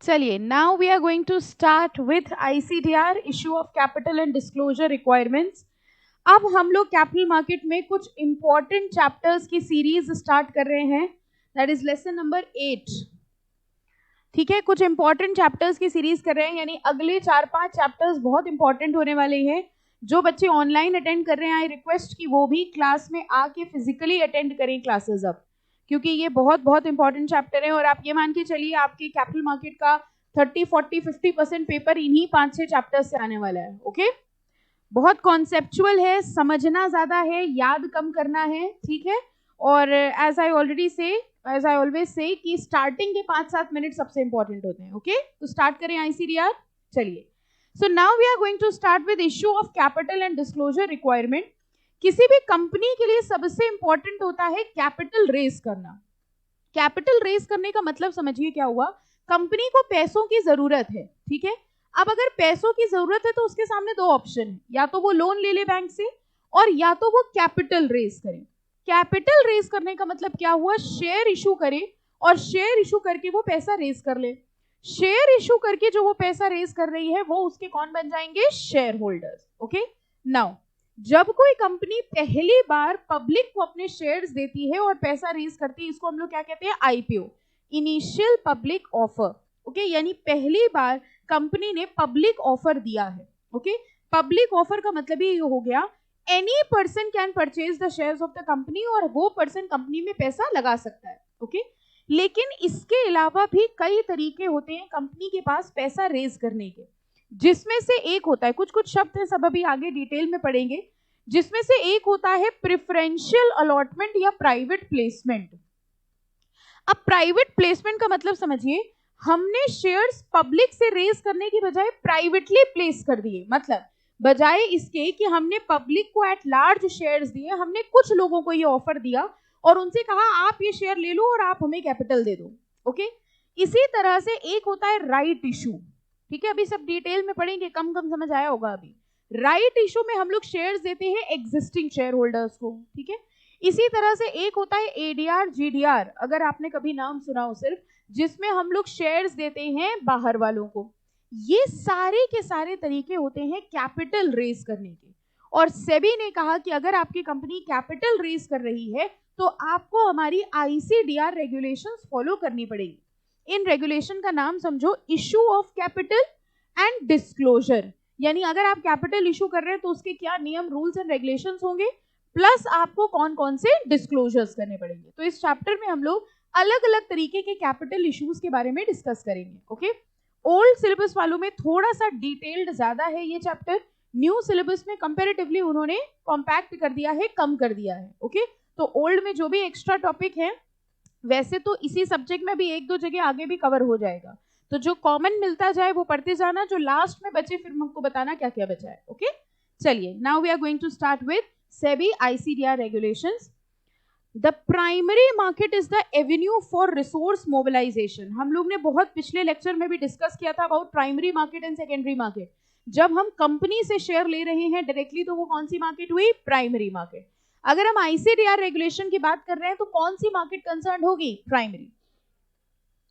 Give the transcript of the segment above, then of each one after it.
चलिए, now we are going to start with ICDR, issue of capital and disclosure requirements. अब हम लोग capital market में कुछ इंपॉर्टेंट चैप्टर्स की सीरीज स्टार्ट कर रहे हैं, दैट इज लेसन नंबर 8। ठीक है, कुछ इंपॉर्टेंट चैप्टर्स की सीरीज कर रहे हैं, यानी अगले 4-5 चैप्टर्स बहुत इंपॉर्टेंट होने वाले हैं। जो बच्चे ऑनलाइन अटेंड कर रहे हैं, आई रिक्वेस्ट कि वो भी क्लास में आके फिजिकली अटेंड करें क्लासेस अब, क्योंकि ये बहुत बहुत इंपॉर्टेंट चैप्टर है। और आप ये मान के चलिए आपके कैपिटल मार्केट का 30-40-50% पेपर इन्हीं 5-6 चैप्टर्स से आने वाला है। ओके, बहुत कॉन्सेप्चुअल है, समझना ज्यादा है, याद कम करना है। ठीक है, और एज आई ऑलवेज से कि स्टार्टिंग के 5-7 मिनट सबसे इंपॉर्टेंट होते हैं। ओके, तो स्टार्ट करें ICDR। चलिए, so now we are going to start with issue of capital and disclosure requirement. किसी भी कंपनी के लिए सबसे इंपॉर्टेंट होता है कैपिटल रेज करना। कैपिटल रेज करने का मतलब समझिए क्या हुआ, कंपनी को पैसों की जरूरत है। ठीक है, अब अगर पैसों की जरूरत है तो उसके सामने दो ऑप्शन है, या तो वो लोन ले ले बैंक से, और या तो वो कैपिटल रेज करे। कैपिटल रेज करने का मतलब क्या हुआ, शेयर इशू करे, और शेयर इशू करके वो पैसा रेज कर ले। शेयर इशू करके जो वो पैसा रेज कर रही है वो उसके कौन बन जाएंगे, शेयर होल्डर्स। ओके, नाउ जब कोई कंपनी पहली बार पब्लिक को अपने शेयर्स देती है और पैसा रेज करती है, इसको हम लोग क्या कहते हैं, IPO, initial public offer. Okay, यानी पहली बार कंपनी ने पब्लिक ऑफर दिया है। ओके, पब्लिक ऑफर का मतलब ये हो गया, any person can purchase the shares of the company, और वो पर्सन कंपनी में पैसा लगा सकता है। ओके, लेकिन इसके अलावा भी कई तरीके होते हैं कंपनी के पास पैसा रेज करने के, जिसमें से एक होता है, कुछ कुछ शब्द है, सब अभी आगे डिटेल में पढ़ेंगे, जिसमें से एक होता है प्रेफरेंशियल अलॉटमेंट या प्राइवेट प्लेसमेंट। अब प्राइवेट प्लेसमेंट का मतलब समझिए, हमने शेयर्स पब्लिक से रेज करने की बजाय प्राइवेटली प्लेस कर दिए। मतलब बजाय इसके कि हमने पब्लिक को एट लार्ज शेयर्स दिए, हमने कुछ लोगों को ये ऑफर दिया और उनसे कहा आप ये शेयर ले लो और आप हमें कैपिटल दे दो। ओके, इसी तरह से एक होता है राइट इशू। ठीक है, अभी सब डिटेल में पढ़ेंगे, कम कम समझ आया होगा अभी। राइट इशू में हम लोग शेयर्स देते हैं एग्जिस्टिंग शेयर होल्डर्स को। ठीक है, इसी तरह से एक होता है ADR GDR, अगर आपने कभी नाम सुना हो सिर्फ, जिसमें हम लोग शेयर्स देते हैं बाहर वालों को। ये सारे के सारे तरीके होते हैं कैपिटल रेज करने के। और सेबी ने कहा कि अगर आपकी कंपनी कैपिटल रेज कर रही है तो आपको हमारी ICDR रेगुलेशंस फॉलो करनी पड़ेगी। इन रेगुलेशन का नाम समझो, issue of capital and disclosure. यानी अगर आप कैपिटल इशू कर रहे हैं तो उसके क्या नियम, रूल्स एंड रेगुलेशंस होंगे, प्लस आपको कौन कौन से डिस्क्लोजर्स करने पड़ेंगे। तो इस चैप्टर में हम लोग अलग अलग तरीके के कैपिटल इश्यूज के बारे में डिस्कस करेंगे। ओके, ओल्ड सिलेबस वालों में थोड़ा सा डिटेल्ड ज्यादा है ये चैप्टर, न्यू सिलेबस में कंपैरेटिवली उन्होंने कॉम्पैक्ट कर दिया है, कम कर दिया है। ओके, तो ओल्ड में जो भी एक्स्ट्रा टॉपिक है, वैसे तो इसी सब्जेक्ट में भी 1-2 जगह आगे भी कवर हो जाएगा, तो जो कॉमन मिलता जाए वो पढ़ते जाना, जो लास्ट में बचे फिर हमको बताना क्या क्या बचा है। ओके, चलिए, now we are going to start with SEBI ICDR regulations. The primary market is the avenue for resource mobilization. हम लोग ने बहुत पिछले लेक्चर में भी डिस्कस किया था about primary market and secondary market. जब हम कंपनी से शेयर ले रहे हैं डायरेक्टली तो वो कौन सी मार्केट हुई, प्राइमरी मार्केट। अगर हम ICDR रेगुलेशन की बात कर रहे हैं तो कौन सी मार्केट कंसर्न होगी, primary.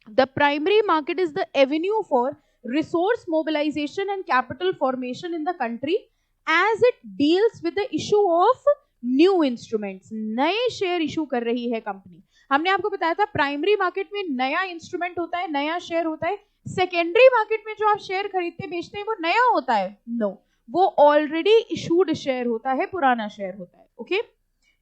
The primary market is the avenue for resource mobilization and capital formation in the country as it deals with the issue of new instruments. नए शेयर इशू कर रही है कंपनी। हमने आपको बताया था प्राइमरी मार्केट में नया इंस्ट्रूमेंट होता है, नया शेयर होता है। सेकेंडरी मार्केट में जो आप शेयर खरीदते बेचते हैं वो नया होता है, नो, वो ऑलरेडी इशूड शेयर होता है, पुराना शेयर होता है। Okay,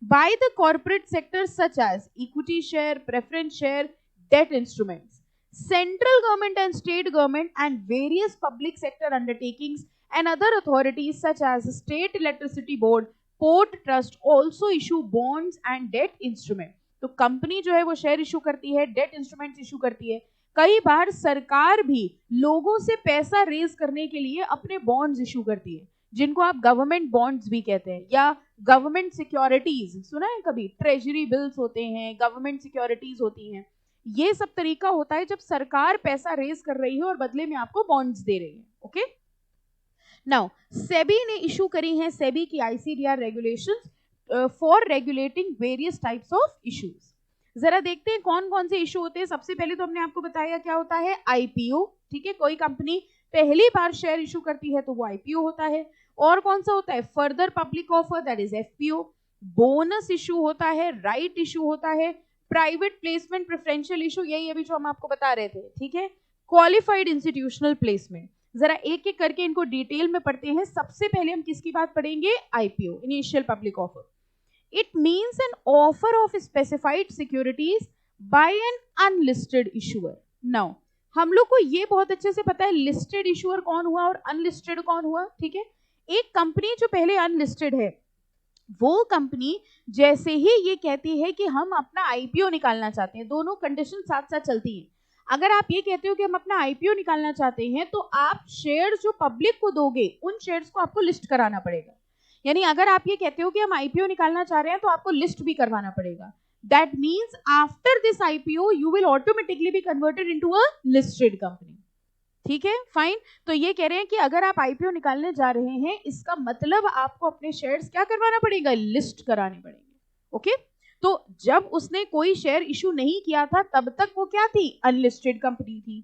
by the corporate sector such as equity share, preference share, debt instruments. Central government and state government and various public sector undertakings and other authorities such as State Electricity Board, Port Trust also issue bonds and debt instrument. तो company जो है वो share issue करती है, debt instruments issue करती है। कई बार सरकार भी लोगों से पैसा रेज करने के लिए अपने बॉन्ड्स इशू करती है, जिनको आप गवर्नमेंट बॉन्ड्स भी कहते हैं, या गवर्नमेंट सिक्योरिटीज सुना है कभी, ट्रेजरी बिल्स होते हैं, गवर्नमेंट सिक्योरिटीज होती हैं। ये सब तरीका होता है जब सरकार पैसा रेज कर रही है और बदले में आपको बॉन्ड्स दे रही है। ओके, नाउ सेबी ने इशू करी है सेबी की ICDR regulations for regulating various types of issues. जरा देखते हैं कौन कौन से इशू होते हैं। सबसे पहले तो हमने आपको बताया क्या होता है, आईपीओ। ठीक है, कोई कंपनी पहली बार शेयर इशू करती है तो वो आईपीओ होता है। और कौन सा होता है, further public offer, that is FPO. Bonus issue होता है, राइट इशू होता है, प्राइवेट प्लेसमेंट, प्रेफरेंशियल इशू, यही अभी जो हम आपको बता रहे थे। ठीक है, क्वालिफाइड इंस्टीट्यूशनल प्लेसमेंट। जरा एक एक करके इनको डिटेल में पढ़ते हैं। सबसे पहले हम किसकी बात पढ़ेंगे, IPO, initial public offer. It means an offer of specified securities by an unlisted issuer. Now, हम लोग को ये बहुत अच्छे से पता है लिस्टेड इशूअर कौन हुआ और अनलिस्टेड कौन हुआ। ठीक है, एक कंपनी जो पहले अनलिस्टेड है, वो कंपनी जैसे ही ये कहती है कि हम अपना आईपीओ निकालना चाहते हैं, दोनों कंडीशन साथ साथ चलती हैं। अगर आप ये कहते हो कि हम अपना आईपीओ निकालना चाहते हैं तो आप शेयर जो पब्लिक को दोगे उन शेयर्स को आपको लिस्ट कराना पड़ेगा। यानी अगर आप ये कहते हो कि हम आईपीओ निकालना चाह रहे हैं तो आपको लिस्ट भी करवाना पड़ेगा। That means after this IPO you will automatically be converted into a listed company. ठीक है, फाइन। तो ये कह रहे हैं कि अगर आप आईपीओ निकालने जा रहे हैं, इसका मतलब आपको अपने शेयर्स क्या करवाना पड़ेगा, लिस्ट कराने पड़ेंगे। ओके, तो जब उसने कोई शेयर इशू नहीं किया था तब तक वो क्या थी, अनलिस्टेड कंपनी थी।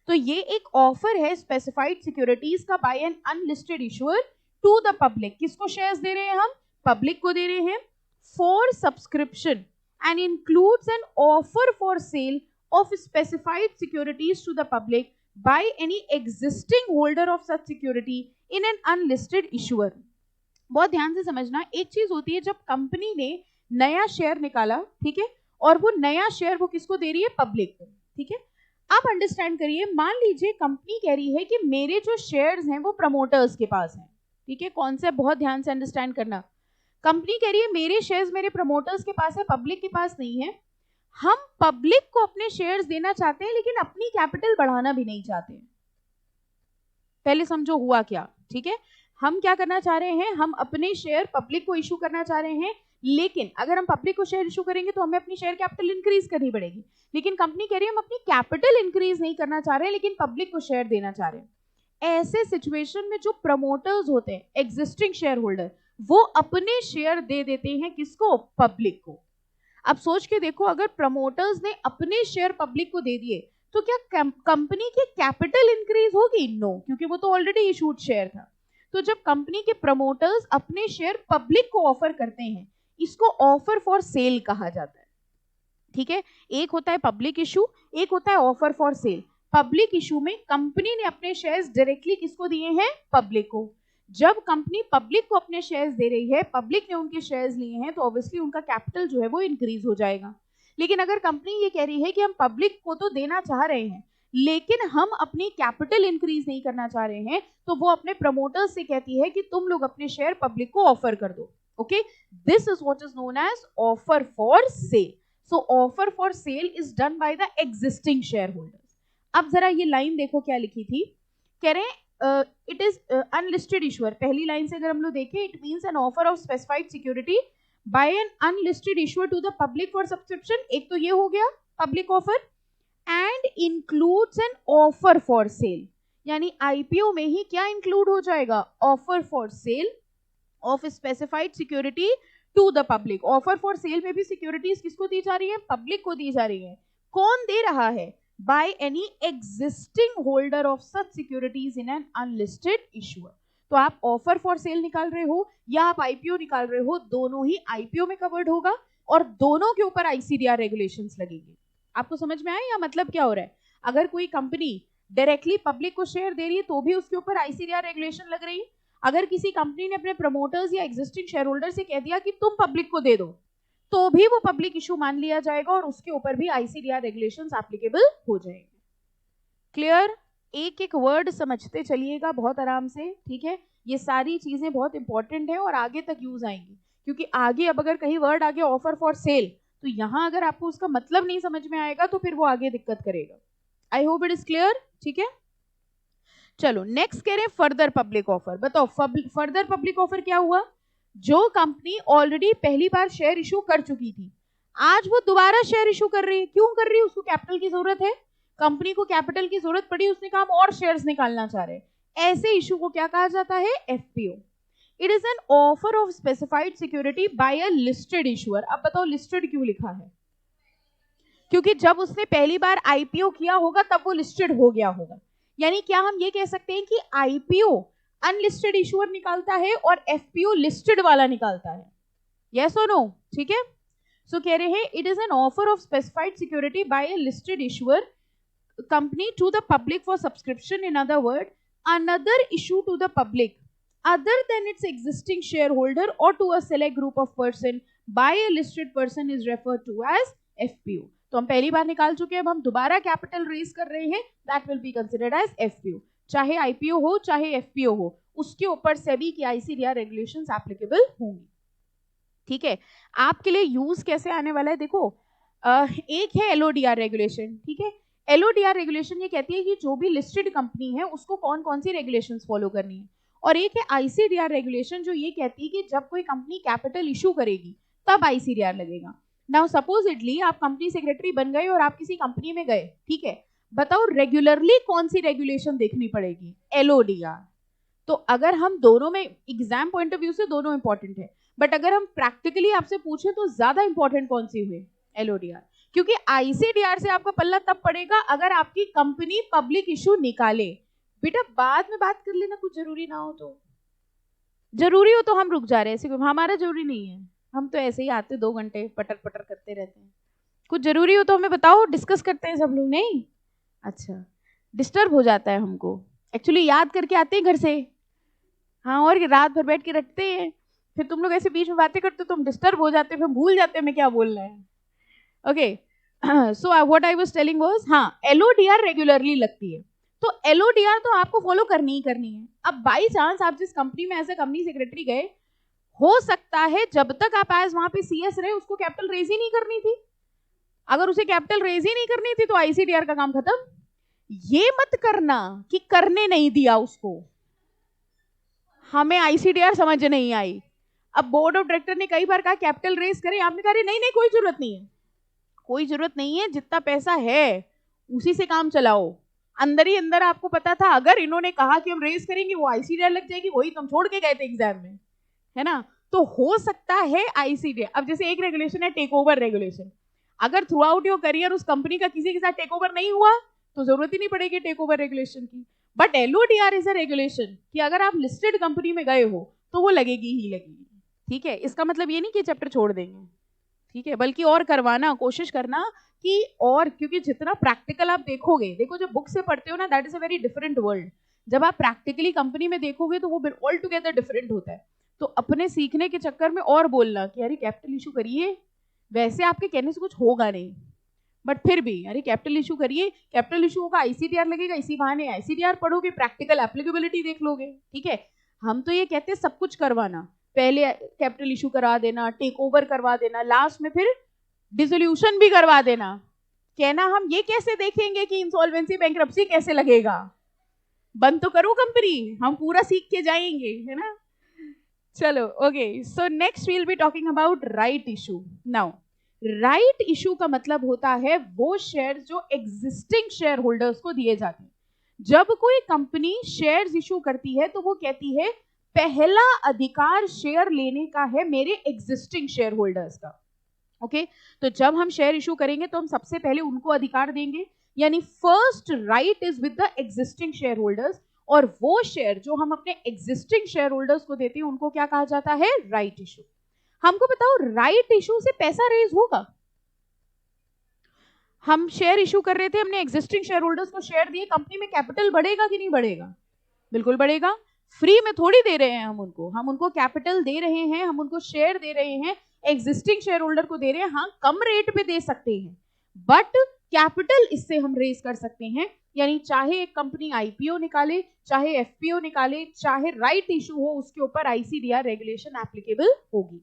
तो ये एक ऑफर है स्पेसिफाइड सिक्योरिटीज का by an unlisted issuer to the public. किसको शेयर्स दे रहे हैं हम, पब्लिक को दे रहे हैं, for subscription and includes an offer for sale of specified securities to the public by any existing holder of such security in an unlisted issuer। बहुत ध्यान से समझना, एक चीज होती है जब कंपनी ने नया शेयर निकाला, ठीक है, और वो नया शेयर वो किसको दे रही है, पब्लिक को। ठीक है, आप अंडरस्टैंड करिए, मान लीजिए कंपनी कह रही है कि मेरे जो शेयर्स हैं वो प्रमोटर्स के पास हैं। ठीक है, कॉन्सेप्ट बहुत ध्यान से अंडरस्टैंड करना। कंपनी कह रही है मेरे शेयर्स मेरे प्रमोटर्स के पास है, पब्लिक के पास नहीं है। हम पब्लिक को अपने शेयर्स देना चाहते हैं लेकिन अपनी कैपिटल बढ़ाना भी नहीं चाहते। पहले समझो हुआ क्या। ठीक है, हम क्या करना चाह रहे हैं, हम अपने शेयर पब्लिक को इशू करना चाह रहे हैं, लेकिन अगर हम पब्लिक को शेयर इशू करेंगे तो हमें अपनी शेयर कैपिटल इंक्रीज करनी पड़ेगी। लेकिन कंपनी कह रही है हम अपनी कैपिटल इंक्रीज नहीं करना चाह रहे हैं लेकिन पब्लिक को शेयर देना चाह रहे हैं। ऐसे सिचुएशन में जो प्रमोटर्स होते हैं, एग्जिस्टिंग शेयर होल्डर, वो अपने शेयर दे देते हैं किसको, पब्लिक को। अब सोच के देखो, अगर प्रमोटर्स ने अपने शेयर पब्लिक को दे दिए तो क्या कंपनी की कैपिटल इंक्रीज होगी, नो, क्योंकि वो तो ऑलरेडी इशूड शेयर था। तो जब कंपनी के प्रमोटर्स अपने शेयर पब्लिक को ऑफर करते हैं, इसको ऑफर फॉर सेल कहा जाता है। ठीक है, एक होता है पब्लिक इशू, एक होता है offer for cell. Public issue में कंपनी ने अपने शेयर्स डायरेक्टली किसको दिए हैं, पब्लिक को। जब कंपनी पब्लिक को अपने शेयर्स दे रही है, पब्लिक ने उनके शेयर्स लिए हैं, तो ऑब्वियसली उनका कैपिटल जो है वो इंक्रीज हो जाएगा। लेकिन अगर कंपनी ये कह रही है कि हम पब्लिक को तो देना चाह रहे हैं लेकिन हम अपनी कैपिटल इंक्रीज नहीं करना चाह रहे हैं, तो वो अपने प्रमोटर्स से कहती है कि तुम लोग अपने शेयर पब्लिक को ऑफर कर दो। Okay, this is what is known as offer for sale. So offer for sale is done by the existing shareholders. अब जरा ये लाइन देखो क्या लिखी थी, कह रहे हैं इट इज अनलिस्टेड इशूअर। पहली लाइन से अगर हम लोग देखें, it means an offer of specified security by an unlisted issuer to the public for subscription. एक तो ये हो गया public offer, and includes an offer for sale. यानी आईपीओ में ही क्या इंक्लूड हो जाएगा, offer for sale of specified security to the public. Offer for sale में भी सिक्योरिटीज किसको दी जा रही है, पब्लिक को दी जा रही है। कौन दे रहा है, by any existing holder of such securities in an unlisted issuer। तो आप ऑफर फॉर सेल निकाल रहे हो या आप आईपीओ निकाल रहे हो, दोनों ही आईपीओ में कवर्ड होगा और दोनों के ऊपर आईसीडीआर रेगुलेशंस लगेंगे। आपको समझ में आया या मतलब क्या हो रहा है, अगर कोई कंपनी डायरेक्टली पब्लिक को शेयर दे रही है तो भी उसके ऊपर आईसीडीआर रेगुलेशन लग रही है। अगर किसी कंपनी ने अपने प्रमोटर्स या एग्जिस्टिंग शेयर होल्डर से कह दिया कि तुम पब्लिक को दे दो, तो भी वो पब्लिक इशू मान लिया जाएगा और उसके ऊपर भी आईसीडीआर रेगुलेशंस एप्लीकेबल हो जाएंगे। क्लियर, एक एक वर्ड समझते चलिएगा बहुत आराम से। ठीक है, ये सारी चीजें बहुत इंपॉर्टेंट है और आगे तक यूज आएंगी, क्योंकि आगे अब अगर कहीं वर्ड आगे ऑफर फॉर सेल, तो यहां अगर आपको उसका मतलब नहीं समझ में आएगा तो फिर वो आगे दिक्कत करेगा। I hope it is clear. ठीक है, चलो नेक्स्ट कह रहे हैं फर्दर पब्लिक ऑफर। बताओ फर्दर पब्लिक ऑफर क्या हुआ, जो कंपनी ऑलरेडी पहली बार शेयर इशू कर चुकी थी, आज वो दोबारा शेयर इशू कर रही है। क्यों कर रही है, उसको कैपिटल की जरूरत है, कंपनी को कैपिटल की जरूरत पड़ी, उसने कहा हम और शेयर्स निकालना चाह रहे हैं। ऐसे इशू को क्या कहा जाता है, FPO. It is an offer of specified security bye a listed issuer. अब बताओ लिस्टेड क्यों लिखा है, क्योंकि जब उसने पहली बार आईपीओ किया होगा तब वो लिस्टेड हो गया होगा। यानी क्या हम ये कह सकते हैं कि आईपीओ अनलिस्टेड इशूअर निकालता है और एफपीओ लिस्टेड वाला निकालता है? यस और नो? ठीक है, सो कह रहे हैं it is an offer of specified security bye A listed issuer company to the public for subscription. In other words, another issue to the public other than its existing shareholder or to a select group of person by a listed person is referred to as FPO. तो हम पहली बार निकाल चुके हैं, अब हम दोबारा capital raise कर रहे हैं, that will be considered as FPO. चाहे IPO हो चाहे FPO हो, उसके ऊपर सेबी की ICDR रेगुलेशंस एप्लीकेबल होंगी. ठीक है, आपके लिए यूज कैसे आने वाला है देखो, एक है LODR रेगुलेशन. ठीक है, LODR रेगुलेशन ये कहती है कि जो भी लिस्टेड कंपनी है उसको कौन कौन सी रेगुलेशंस फॉलो करनी है. और एक है ICDR रेगुलेशन जो ये कहती है कि जब कोई कंपनी कैपिटल इशू करेगी तब ICDR लगेगा. नाउ सपोजिटली आप कंपनी सेक्रेटरी बन गए और आप किसी कंपनी में गए, ठीक है, बताओ रेगुलरली कौन सी रेगुलेशन देखनी पड़ेगी? LODR. तो अगर हम दोनों में एग्जाम पॉइंट ऑफ व्यू से दोनों इंपॉर्टेंट है, बट अगर हम प्रैक्टिकली आपसे पूछे तो ज्यादा इंपॉर्टेंट कौन सी हुई? LODR. क्योंकि ICDR से आपका पल्ला तब पड़ेगा अगर आपकी कंपनी पब्लिक इशू निकाले. बेटा बाद में बात कर लेना, कुछ जरूरी ना हो तो. जरूरी हो तो हम रुक जा रहे हैं, ऐसे हमारा जरूरी नहीं है, हम तो ऐसे ही आते 2 घंटे पटर पटर करते रहते हैं. कुछ जरूरी हो तो हमें बताओ, डिस्कस करते हैं सब लोग. नहीं, अच्छा, डिस्टर्ब हो जाता है हमको. एक्चुअली याद करके आते हैं घर से, हाँ, और रात भर बैठ के रखते हैं, फिर तुम लोग ऐसे बीच में बातें करते हो तो हम डिस्टर्ब हो जाते हैं, फिर भूल जाते हैं मैं क्या बोल रहा है. Okay, so what I was telling was, हाँ, LODR रेगुलरली लगती है. तो LODR तो आपको फॉलो करनी ही करनी है. अब बाई चांस आप जिस कंपनी में एज ए कंपनी सेक्रेटरी गए, हो सकता है जब तक आप एज वहां पे CS रहे उसको कैपिटल रेज ही नहीं करनी थी. अगर उसे कैपिटल रेज ही नहीं करनी थी तो ICDR का काम खत्म. ये मत करना कि करने नहीं दिया उसको, हमें ICDR समझ नहीं आई. अब बोर्ड ऑफ डायरेक्टर ने कई बार कहा कैपिटल रेज करें, आपने कहा नहीं नहीं कोई जरूरत नहीं है, कोई जरूरत नहीं है, जितना पैसा है उसी से काम चलाओ. अंदर ही अंदर आपको पता था अगर इन्होंने कहा कि हम रेज करेंगे वो ICDR लग जाएगी, वही तुम छोड़ के गए थे एग्जाम में, है ना. तो हो सकता है ICDR. अब जैसे एक रेगुलेशन है टेक ओवर रेगुलेशन, अगर थ्रू आउट योर करियर उस कंपनी का किसी के साथ टेक ओवर नहीं हुआ तो जरूरत ही नहीं पड़ेगी टेक ओवर रेगुलेशन की. But LODR is a regulation कि अगर आप लिस्टेड कंपनी में गए हो तो वो लगेगी ही लगेगी. ठीक है, इसका मतलब ये नहीं कि चैप्टर छोड़ देंगे, ठीक है, बल्कि और करवाना, कोशिश करना कि और, क्योंकि जितना प्रैक्टिकल आप देखोगे, देखो जब बुक से पढ़ते हो ना that is a very different world, जब आप प्रैक्टिकली कंपनी में देखोगे तो वो ऑल टुगेदर डिफरेंट होता है. तो अपने सीखने के चक्कर में और बोलना कि अरे कैपिटल इशू करिए, वैसे आपके कहने से कुछ होगा नहीं, बट फिर भी अरे कैपिटल इशू करिए, कैपिटल इशू होगा ICDR लगेगा, इसी बहाने ICDR पढ़ोगे, प्रैक्टिकल एप्लीकेबिलिटी देख लोगे. ठीक है, हम तो ये कहते हैं सब कुछ करवाना, पहले कैपिटल इशू करा देना, टेक ओवर करवा देना, लास्ट में फिर डिसोल्यूशन भी करवा देना. कहना हम ये कैसे देखेंगे कि इंसॉल्वेंसी बैंक्रप्सी कैसे लगेगा, बंद तो करो कंपनी, हम पूरा सीख के जाएंगे, है ना. चलो okay, so next we will be talking about right issue. Now right issue का मतलब होता है वो शेयर जो एग्जिस्टिंग शेयर होल्डर्स को दिए जाते हैं. जब कोई कंपनी शेयर्स इशू करती है तो वो कहती है पहला अधिकार शेयर लेने का है मेरे एग्जिस्टिंग शेयर होल्डर्स का. ओके, तो जब हम शेयर इशू करेंगे तो हम सबसे पहले उनको अधिकार देंगे, यानी first right is with the existing share holders. और वो शेयर जो हम अपने एग्जिस्टिंग शेयर होल्डर्स को देते हैं उनको क्या कहा जाता है? Right issue. हमको बताओ राइट इशू से पैसा रेज होगा? हम शेयर इशू कर रहे थे, हमने एग्जिस्टिंग शेयर होल्डर्स को शेयर दिए, कंपनी में कैपिटल बढ़ेगा कि नहीं बढ़ेगा? बिल्कुल बढ़ेगा. फ्री में थोड़ी दे रहे हैं हम उनको कैपिटल दे रहे हैं, हम उनको शेयर दे रहे हैं, एग्जिस्टिंग शेयर होल्डर को दे रहे हैं. हाँ, कम रेट पे दे सकते हैं बट कैपिटल इससे हम रेज कर सकते हैं. यानी चाहे एक कंपनी IPO निकाले, चाहे FPO निकाले, चाहे राइट इशू हो, उसके ऊपर ICDR रेगुलेशन एप्लीकेबल होगी.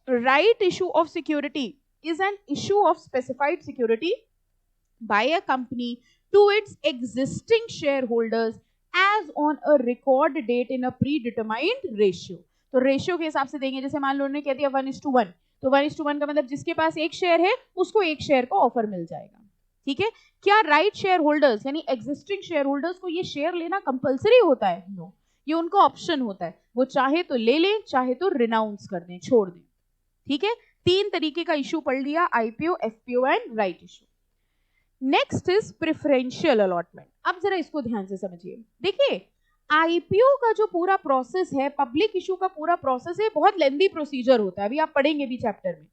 Right issue of security is an issue of specified security by a company to its existing shareholders as on a record date in a predetermined ratio. तो ratio के हिसाब से देंगे, जैसे मान लो उन्होंने कह दिया 1:1, तो 1:1 का मतलब जिसके पास एक शेयर है उसको एक शेयर का ऑफर मिल जाएगा. ठीक है, क्या राइट शेयर होल्डर्स यानी एग्जिस्टिंग शेयर होल्डर्स को ये शेयर लेना कंपलसरी होता है? नो, ये उनका ऑप्शन होता है, वो चाहे तो ले लें, चाहे तो रिनाउंस कर दें, छोड़ दें. ठीक है, तीन तरीके का इशू पढ़ लिया, IPO, FPO and right issue. Next is preferential allotment. अब जरा इसको ध्यान से समझिए। देखिए आईपीओ का जो पूरा प्रोसेस है, पब्लिक इशू का पूरा प्रोसेस है, बहुत लेंदी प्रोसीजर होता है, अभी आप पढ़ेंगे भी चैप्टर में।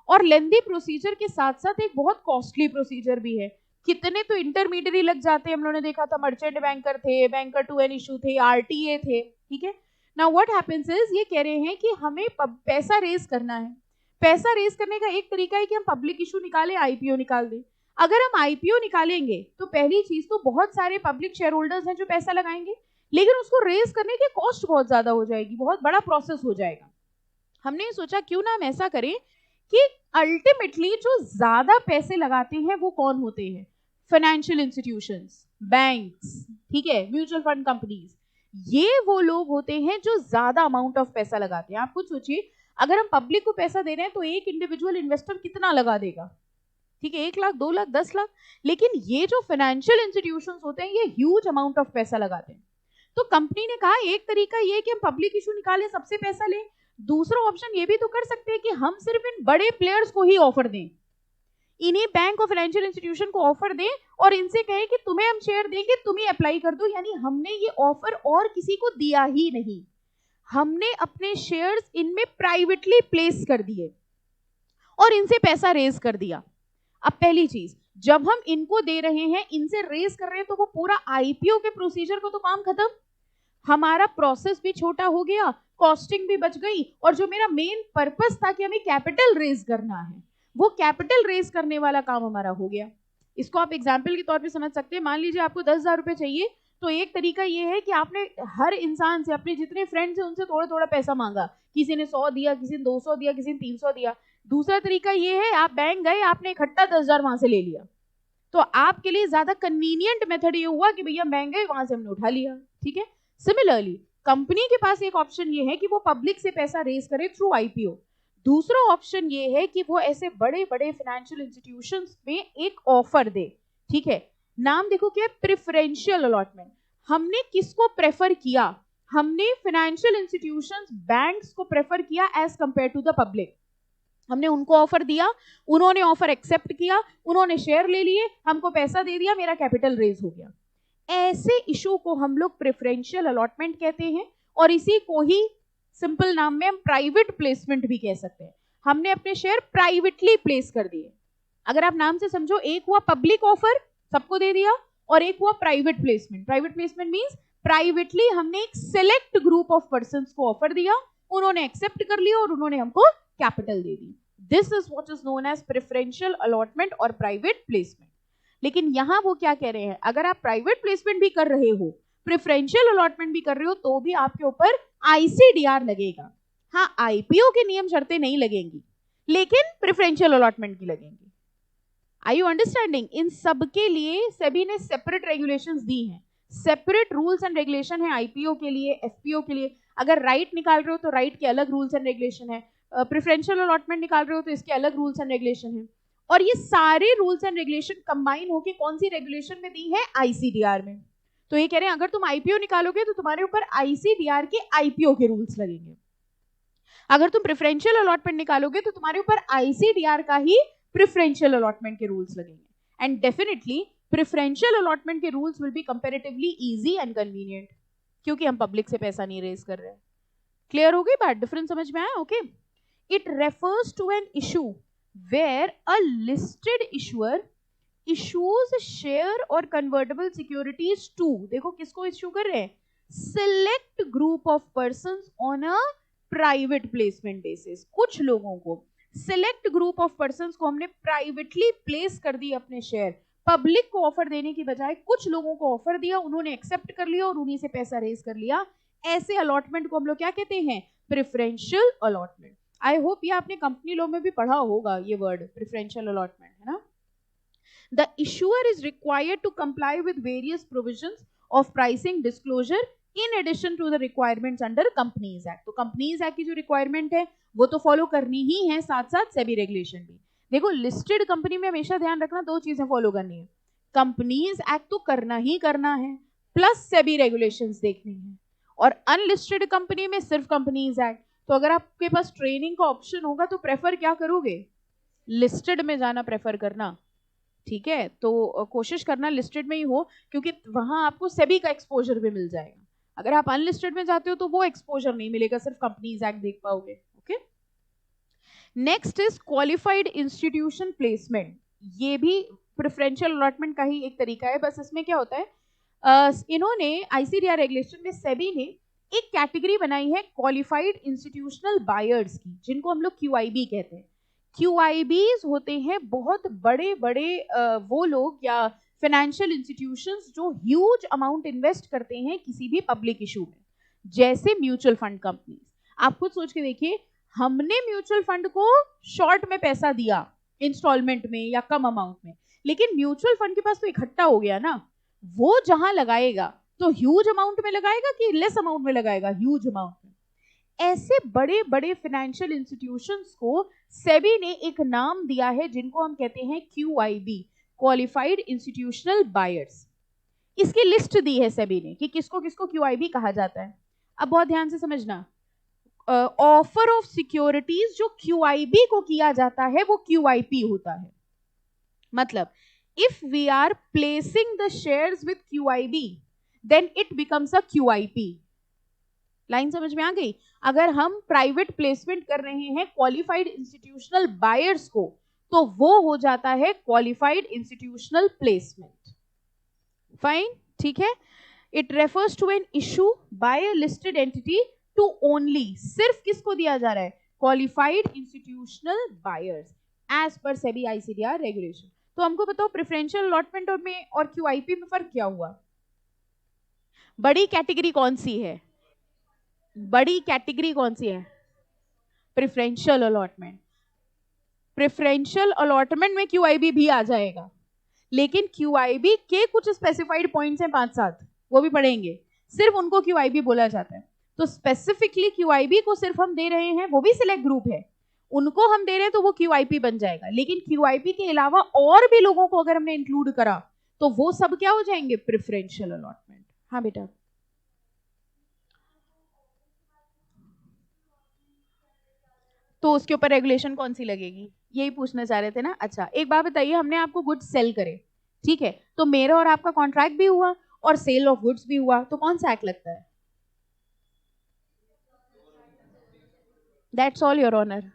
और लेंदी प्रोसीजर के साथ साथ एक बहुत कॉस्टली प्रोसीजर भी है। कितने तो इंटरमीडियरी लग जाते हैं, हम लोगों ने देखा था, मर्चेंट बैंकर थे, बैंकर टू एन इशू थे, आरटीए थे, ठीक है। नाउ व्हाट हैपेंस इज, ये कह रहे हैं कि हमें पैसा रेज करना है। पैसा रेज करने का एक तरीका है कि हम पब्लिक इशू निकालें, आईपीओ निकाल दें। अगर हम आईपीओ निकालेंगे तो पहली चीज तो बहुत सारे पब्लिक शेयर होल्डर्स हैं जो पैसा लगाएंगे, लेकिन उसको रेज करने की कॉस्ट बहुत ज्यादा हो जाएगी, बहुत बड़ा प्रोसेस हो जाएगा। हमने सोचा क्यों ना हम ऐसा करें कि अल्टीमेटली जो ज्यादा पैसे लगाते हैं वो कौन होते हैं, फाइनेंशियल इंस्टीट्यूशंस, बैंक्स, ठीक है, म्यूचुअल फंड कंपनीज। ये वो लोग होते हैं जो ज्यादा अमाउंट ऑफ पैसा लगाते हैं। आप खुद सोचिए, अगर हम पब्लिक को पैसा दे रहे हैं तो एक इंडिविजुअल इन्वेस्टर कितना लगा देगा, ठीक है, 1 लाख, 2 लाख, 10 लाख। लेकिन ये जो फाइनेंशियल इंस्टीट्यूशंस होते हैं ये ह्यूज अमाउंट ऑफ पैसा लगाते हैं। तो कंपनी ने कहा एक तरीका ये कि हम पब्लिक इशू निकालें, सबसे पैसा लें। दूसरा ऑप्शन ये भी तो कर सकते हैं कि हम सिर्फ इन बड़े प्लेयर्स को ही ऑफर दें, इन्हीं बैंक और फाइनेंशियल इंस्टीट्यूशन को ऑफर दें और इनसे कहें कि तुम्हें हम शेयर देंगे, तुम ही अप्लाई कर दो। यानी हमने ये ऑफर और किसी को दिया ही नहीं, हमने अपने शेयर्स इनमें प्राइवेटली प्लेस कर दिए और इनसे पैसा रेज कर दिया। अब पहली चीज, जब हम इनको दे रहे हैं, इनसे रेज कर रहे हैं, तो वो पूरा आईपीओ के प्रोसीजर को तो काम खत्म, हमारा प्रोसेस भी छोटा हो गया, कॉस्टिंग भी बच गई, और जो मेरा मेन पर्पस था कि हमें कैपिटल रेज करना है, वो कैपिटल रेज करने वाला काम हमारा हो गया। इसको आप एग्जाम्पल के तौर पे समझ सकते हैं। मान लीजिए आपको 10,000 रुपए चाहिए, तो एक तरीका ये है कि आपने हर इंसान से, अपने जितने फ्रेंड्स हैं उनसे थोड़ा थोड़ा पैसा मांगा, किसी ने 100 दिया, किसी ने 200 दिया, किसी ने 300 दिया। दूसरा तरीका ये है, आप बैंक गए, आपने इकट्ठा 10,000 वहां से ले लिया। तो आपके लिए ज्यादा कन्वीनियंट मेथड ये हुआ कि भैया बैंक गए, वहां से हमने उठा लिया, ठीक है। सिमिलरली कंपनी के पास एक ऑप्शन ये है कि वो पब्लिक से पैसा रेज करे थ्रू आईपीओ। दूसरा ऑप्शन ये है कि वो ऐसे बड़े बड़े फाइनेंशियल इंस्टीट्यूशंस में एक ऑफर दे, ठीक है। नाम देखो क्या, प्रेफरेंशियल अलॉटमेंट। हमने किसको प्रेफर किया, हमने फाइनेंशियल इंस्टीट्यूशंस, बैंक्स को प्रेफर किया as compare to the public. हमने उनको ऑफर दिया, उन्होंने ऑफर एक्सेप्ट किया, उन्होंने शेयर ले लिए, हमको पैसा दे दिया, मेरा कैपिटल रेज हो गया। ऐसे इशू को हम लोग प्रेफरेंशियल अलॉटमेंट कहते हैं, और इसी को ही सिंपल नाम में हम प्राइवेट प्लेसमेंट भी कह सकते हैं। हमने अपने शेयर प्राइवेटली प्लेस कर दिए। अगर आप नाम से समझो, एक हुआ पब्लिक ऑफर, सबको दे दिया, और एक हुआ private placement. Private placement means privately हमने एक सिलेक्ट ग्रुप ऑफ पर्संस को ऑफर दिया, उन्होंने एक्सेप्ट कर लिया और उन्होंने हमको कैपिटल दे दी। This is what is known as preferential allotment और प्राइवेट प्लेसमेंट। लेकिन यहां वो क्या कह रहे हैं, अगर आप प्राइवेट प्लेसमेंट भी कर रहे हो, प्रेफरेंशियल अलॉटमेंट भी कर रहे हो, तो भी आपके ऊपर आईसीडीआर लगेगा। हाँ, आईपीओ के नियम शर्तें नहीं लगेंगी, लेकिन प्रेफरेंशियल अलॉटमेंट की लगेंगी। Are you understanding? इन सब के लिए सेबी ने सेपरेट रेगुलेशंस दी हैं, सेपरेट रूल्स एंड रेगुलेशन है आईपीओ के लिए, एफपीओ के लिए। अगर राइट निकाल रहे हो तो राइट के अलग रूल्स एंड रेगुलेशन है, प्रेफरेंशियल अलॉटमेंट निकाल रहे हो तो इसके अलग रूल्स एंड रेगुलेशन है। और ये सारे रूल्स एंड रेगुलेशन कंबाइन होकर कौन सी रेगुलेशन में दी है, आईसीडीआर में। तो ये कह रहे हैं अगर तुम आईपीओ निकालोगे तो तुम्हारे ऊपर आईसीडीआर के आईपीओ के रूल्स लगेंगे, अगर तुम प्रेफरेंशियल अलॉटमेंट निकालोगे तो तुम्हारे ऊपर आईसीडीआर का ही प्रेफरेंशियल अलॉटमेंट के रूल्स लगेंगे। एंड डेफिनेटली प्रेफरेंशियल अलॉटमेंट के rules will be comparatively easy and convenient, क्योंकि हम पब्लिक से पैसा नहीं रेज कर रहे हैं। क्लियर हो गई बात? डिफरेंस समझ में आया? Okay. It refers to an issue where a listed issuer issues share or convertible securities to, देखो किसको इश्यू कर रहे हैं, select group of persons on a private placement basis। कुछ लोगों को, select group of persons को हमने privately place कर दी अपने शेयर, पब्लिक को ऑफर देने की बजाय कुछ लोगों को ऑफर दिया, उन्होंने एक्सेप्ट कर लिया और उन्हीं से पैसा रेज कर लिया। ऐसे अलॉटमेंट को हम लोग क्या कहते हैं, प्रेफरेंशियल अलॉटमेंट। आई होप ये आपने कंपनी लॉ में भी पढ़ा होगा ये वर्ड प्रेफरेंशियल अलॉटमेंट, है ना। The issuer is required to comply with various provisions of pricing disclosure in addition to the requirements under Companies Act। तो Companies Act की जो requirement है वो तो फॉलो करनी ही है, साथ साथ सेबी रेगुलेशन भी। देखो लिस्टेड कंपनी में हमेशा ध्यान रखना, दो चीजें फॉलो करनी है, कंपनीज एक्ट तो करना ही करना है, प्लस सेबी रेगुलेशंस देखनी है। और अनलिस्टेड कंपनी में सिर्फ कंपनीज एक्ट, तो अगर आपके पास ट्रेनिंग का ऑप्शन होगा तो प्रेफर क्या करोगे? लिस्टेड में जाना प्रेफर करना, ठीक है? तो कोशिश करना लिस्टेड में ही हो, क्योंकि वहां आपको सेबी का एक्सपोजर भी मिल जाएगा। अगर आप अनलिस्टेड में जाते हो तो वो एक्सपोजर नहीं मिलेगा, सिर्फ कंपनीज एक्ट देख पाओगे। Okay, next is qualified institution placement. ये भी प्रेफरेंशियल अलॉटमेंट का ही एक तरीका है, बस इसमें क्या होता है, इन्होंने आईसीडीआर रेगुलेशन में सेबी ने एक कैटेगरी बनाई है क्वालिफाइड इंस्टीट्यूशनल बायर्स की, जिनको हम लोग क्यूआईबी कहते हैं। क्यूआईबीज होते हैं बहुत बड़े बड़े वो लोग या फाइनेंशियल इंस्टीट्यूशंस जो ह्यूज अमाउंट इन्वेस्ट करते हैं किसी भी पब्लिक इशू में, जैसे म्यूचुअल फंड कंपनीज। आप खुद सोच के देखिए, हमने म्यूचुअल फंड को शॉर्ट में पैसा दिया इंस्टॉलमेंट में या कम अमाउंट में, लेकिन म्यूचुअल फंड के पास तो इकट्ठा हो गया ना, वो जहां लगाएगा तो ह्यूज अमाउंट में लगाएगा कि लेस अमाउंट में लगाएगा? ह्यूज अमाउंट में। ऐसे बड़े बड़े फाइनेंशियल इंस्टीट्यूशंस को सेबी ने एक नाम दिया है जिनको हम कहते हैं क्यूआईबी, क्वालिफाइड इंस्टीट्यूशनल बायर्स। इसकी लिस्ट दी है सेबी ने कि किसको किसको क्यूआईबी कहा जाता है। अब बहुत ध्यान से समझना, ऑफर ऑफ सिक्योरिटीज जो क्यूआईबी को किया जाता है वो क्यूआईपी होता है। मतलब if we are placing the shares with QIB then it becomes a QIP. Line समझ में आ गई? अगर हम प्राइवेट प्लेसमेंट कर रहे हैं क्वालिफाइड इंस्टीट्यूशनल बायर्स को, तो वो हो जाता है क्वालिफाइड इंस्टीट्यूशनल प्लेसमेंट। फाइन, ठीक है। It refers to an issue by a listed entity to only, सिर्फ किसको दिया जा रहा है? Qualified institutional buyers as per SEBI ICDR regulation. तो हमको बताओ प्रेफरेंशियल अलॉटमेंट में और क्यूआईपी में फर्क क्या हुआ? बड़ी कैटेगरी कौन सी है? बड़ी कैटेगरी कौन सी है? Preferential allotment. प्रेफरेंशियल अलॉटमेंट में क्यूआईबी भी आ जाएगा, लेकिन क्यूआईबी के कुछ स्पेसिफाइड पॉइंट्स हैं 5-7, वो भी पढ़ेंगे, सिर्फ उनको क्यूआईबी बोला जाता है। तो स्पेसिफिकली क्यूआईबी को सिर्फ हम दे रहे हैं, वो भी सिलेक्ट ग्रुप है, उनको हम दे रहे हैं तो वो क्यूआईपी बन जाएगा। लेकिन क्यूआईपी के अलावा और भी लोगों को अगर हमने इंक्लूड करा तो वो सब क्या हो जाएंगे? Preferential allotment. हाँ बेटा, तो उसके ऊपर रेगुलेशन कौन सी लगेगी, यही पूछना चाह रहे थे ना? अच्छा, एक बात बताइए, हमने आपको गुड्स सेल करे, ठीक है, तो मेरा और आपका कॉन्ट्रैक्ट भी हुआ और सेल ऑफ गुड्स भी हुआ, तो कौन सा एक्ट लगता है? That's all your honour.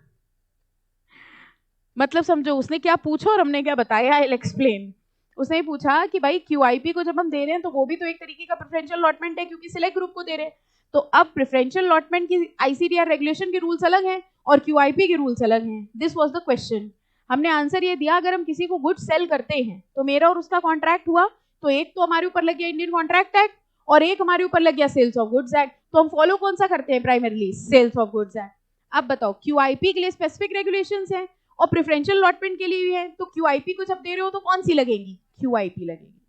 मतलब समझो उसने क्या पूछा और हमने क्या बताया, आई विल एक्सप्लेन। उसने पूछा कि भाई क्यूआईपी को जब हम दे रहे हैं तो वो भी तो एक तरीके का प्रेफरेंशियल अलॉटमेंट है, क्योंकि सिलेक्ट ग्रुप को दे रहे हैं। तो अब प्रेफरेंशियल अलॉटमेंट की आईसीडीआर रेगुलेशन के रूल्स अलग हैं और क्यूआईपी के रूल्स अलग हैं। This was the question. हमने आंसर ये दिया, अगर हम किसी को गुड्स सेल करते हैं तो मेरा और उसका कॉन्ट्रैक्ट हुआ, तो एक तो हमारे ऊपर लग गया इंडियन कॉन्ट्रैक्ट एक्ट और एक हमारे ऊपर लग गया सेल्स ऑफ गुड्स एक्ट। तो हम फॉलो कौन सा करते हैं? Primarily sales of goods act. अब बताओ, क्यूआईपी के लिए स्पेसिफिक रेगुलेशंस हैं और प्रेफरेंशियल अलॉटमेंट के लिए भी है, तो क्यूआईपी को जब दे रहे हो तो कौन सी लगेगी? क्यूआईपी लगेगी।